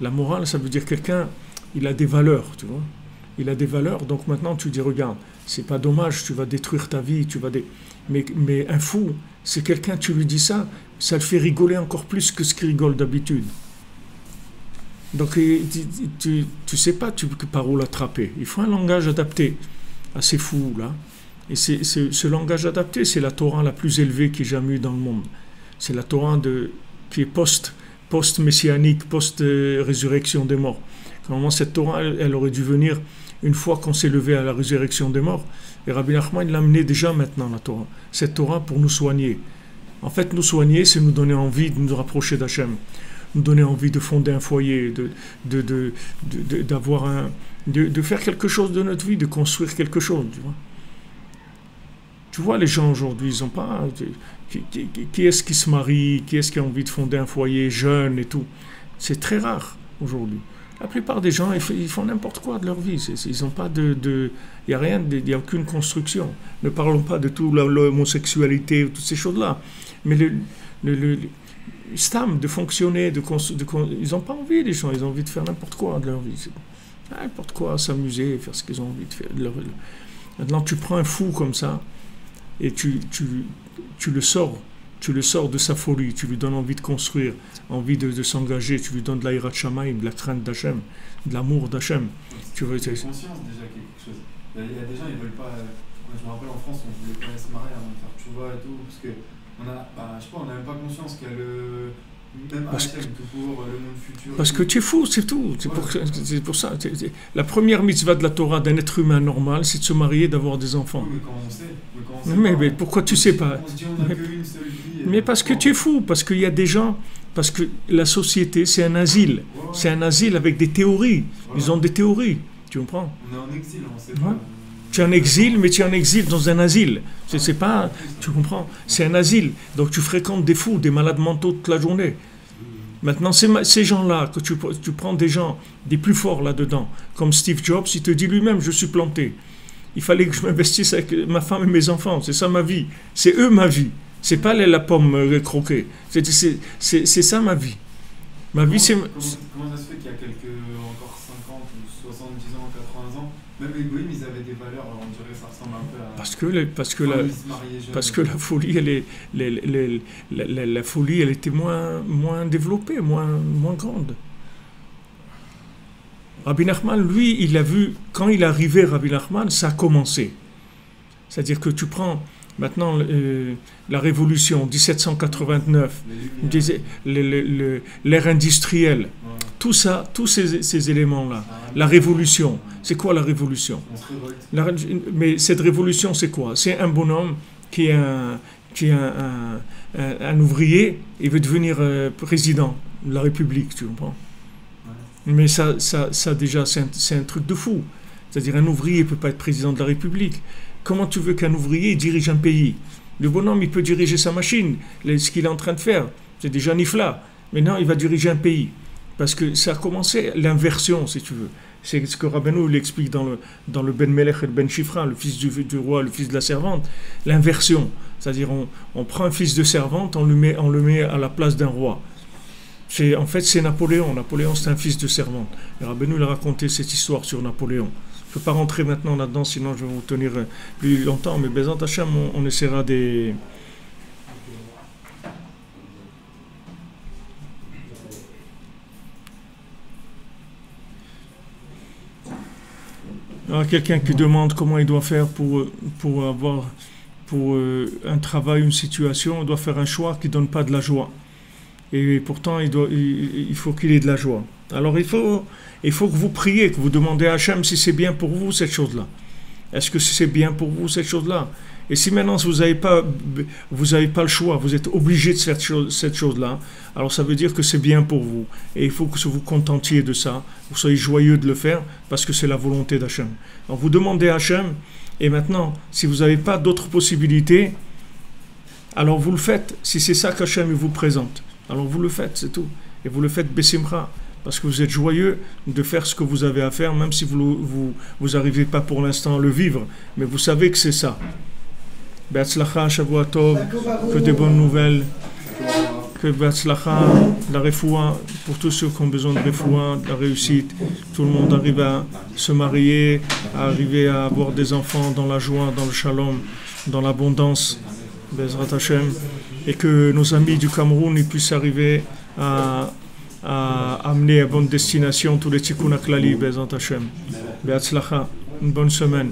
La morale, ça veut dire quelqu'un, il a des valeurs, tu vois. Il a des valeurs, donc maintenant tu dis, regarde, c'est pas dommage, tu vas détruire ta vie, mais un fou, c'est quelqu'un, tu lui dis ça le fait rigoler encore plus que ce qu'il rigole d'habitude. Donc tu sais pas par où l'attraper. Il faut un langage adapté à ces fous-là. Et ce langage adapté, c'est la Torah la plus élevée qui ait jamais eu dans le monde. C'est la Torah qui est post-messianique, post-résurrection des morts. Normalement, cette Torah, elle aurait dû venir une fois qu'on s'est levé à la résurrection des morts. Et Rabbi Nachman, il l'a amené déjà maintenant, la Torah. Cette Torah pour nous soigner. En fait, nous soigner, c'est nous donner envie de nous rapprocher d'Hachem. Nous donner envie de fonder un foyer, de faire quelque chose de notre vie, de construire quelque chose. Tu vois les gens aujourd'hui, ils n'ont pas... Qui est-ce qui se marie? Qui est-ce qui a envie de fonder un foyer jeune et tout? C'est très rare aujourd'hui. La plupart des gens, ils font n'importe quoi de leur vie. Ils n'ont pas il n'y a rien, il n'y a aucune construction. Ne parlons pas de tout l'homosexualité, toutes ces choses-là. Mais le stam de fonctionner, ils n'ont pas envie, les gens. Ils ont envie de faire n'importe quoi de leur vie. N'importe quoi, s'amuser, faire ce qu'ils ont envie de faire. Maintenant, tu prends un fou comme ça et tu le sors de sa folie, tu lui donnes envie de construire, envie de s'engager, tu lui donnes de la hirat shamayim, de la crainte d'Hachem, de l'amour d'Hachem. Tu veux conscience déjà quelque chose. Il y a des gens, ils veulent pas. Je me rappelle en France, on voulait pas se marier avant de faire tchouva et tout, parce que on n'a même pas conscience qu'il y a même Hachem tout court, le monde futur. Parce que tu es fou, c'est tout. C'est pour ça. La première mitzvah de la Torah d'un être humain normal, c'est de se marier, d'avoir des enfants. Oui, mais quand on sait. Mais pourquoi tu sais pas? On se dit on n'a qu'une seule vie. Mais parce que tu es fou, parce qu'il y a des gens, parce que la société, c'est un asile. Ouais. C'est un asile avec des théories. Ouais. Ils ont des théories. Tu comprends? On est en exil, on sait pas. Ouais. Tu es en exil, mais tu es en exil dans un asile. C'est pas, tu comprends? C'est un asile. Donc tu fréquentes des fous, des malades mentaux toute la journée. Maintenant, ces gens-là, que tu prends des gens, des plus forts là-dedans, comme Steve Jobs, il te dit lui-même, je suis planté. Il fallait que je m'investisse avec ma femme et mes enfants. C'est ça ma vie. C'est eux ma vie. C'est pas la pomme croquée. C'est ça ma vie. Ma vie, c'est... Comment ça se fait qu'il y a encore 50 ou 70 ans, 80 ans, même les goïms, ils avaient des valeurs, on dirait que ça ressemble un peu à... Parce que la folie, la folie, elle était moins développée, moins grande. Rabbi Nachman, lui, il a vu, quand il est arrivé, Rabbi Nachman, ça a commencé. C'est-à-dire que tu prends maintenant la révolution, 1789, l'ère industrielle, tout ça, tous ces éléments-là, la révolution, c'est quoi la révolution? Mais cette révolution, c'est quoi? C'est un bonhomme qui est un ouvrier, il veut devenir président de la République, tu comprends? Mais ça déjà, c'est un truc de fou. C'est-à-dire, un ouvrier ne peut pas être président de la République. Comment tu veux qu'un ouvrier dirige un pays? Le bonhomme, il peut diriger sa machine. Ce qu'il est en train de faire, c'est déjà nifla. Maintenant, il va diriger un pays. Parce que ça a commencé l'inversion, si tu veux. C'est ce que Rabbeinu l'explique dans le Ben Melech et le Ben Shifra, le fils du roi, le fils de la servante. L'inversion. C'est-à-dire, on prend un fils de servante, on le met à la place d'un roi. En fait, c'est Napoléon. Napoléon, c'est un fils de servante. Et Rabbeinu a raconté cette histoire sur Napoléon. Je ne peux pas rentrer maintenant là-dedans, sinon je vais vous tenir plus longtemps. Mais Bezant Hachem, on essaiera des... Alors, quelqu'un qui demande comment il doit faire pour avoir un travail, une situation, il doit faire un choix qui ne donne pas de la joie. Et pourtant, il faut qu'il ait de la joie. Alors, il faut que vous priez, que vous demandez à Hachem si c'est bien pour vous, cette chose-là. Est-ce que c'est bien pour vous, cette chose-là? Et si maintenant, vous n'avez pas le choix, vous êtes obligé de faire cette chose-là, alors ça veut dire que c'est bien pour vous. Et il faut que vous contentiez de ça, vous soyez joyeux de le faire, parce que c'est la volonté d'Hachem. Alors, vous demandez à Hachem, et maintenant, si vous n'avez pas d'autres possibilités, alors vous le faites, si c'est ça qu'Hachem vous présente. Alors vous le faites, c'est tout. Et vous le faites besimcha, parce que vous êtes joyeux de faire ce que vous avez à faire, même si vous n'arrivez pas pour l'instant à le vivre. Mais vous savez que c'est ça. Be'atzlacha, Shavua Tov, que des bonnes nouvelles. Que Be'atzlacha, la refoua, pour tous ceux qui ont besoin de refoua, de la réussite. Tout le monde arrive à se marier, à arriver à avoir des enfants dans la joie, dans le shalom, dans l'abondance. Bezrat Hashem. Et que nos amis du Cameroun puissent arriver à amener à bonne destination tous les tikkun klali, Bezrat Hashem. Be'atzlacha, une bonne semaine.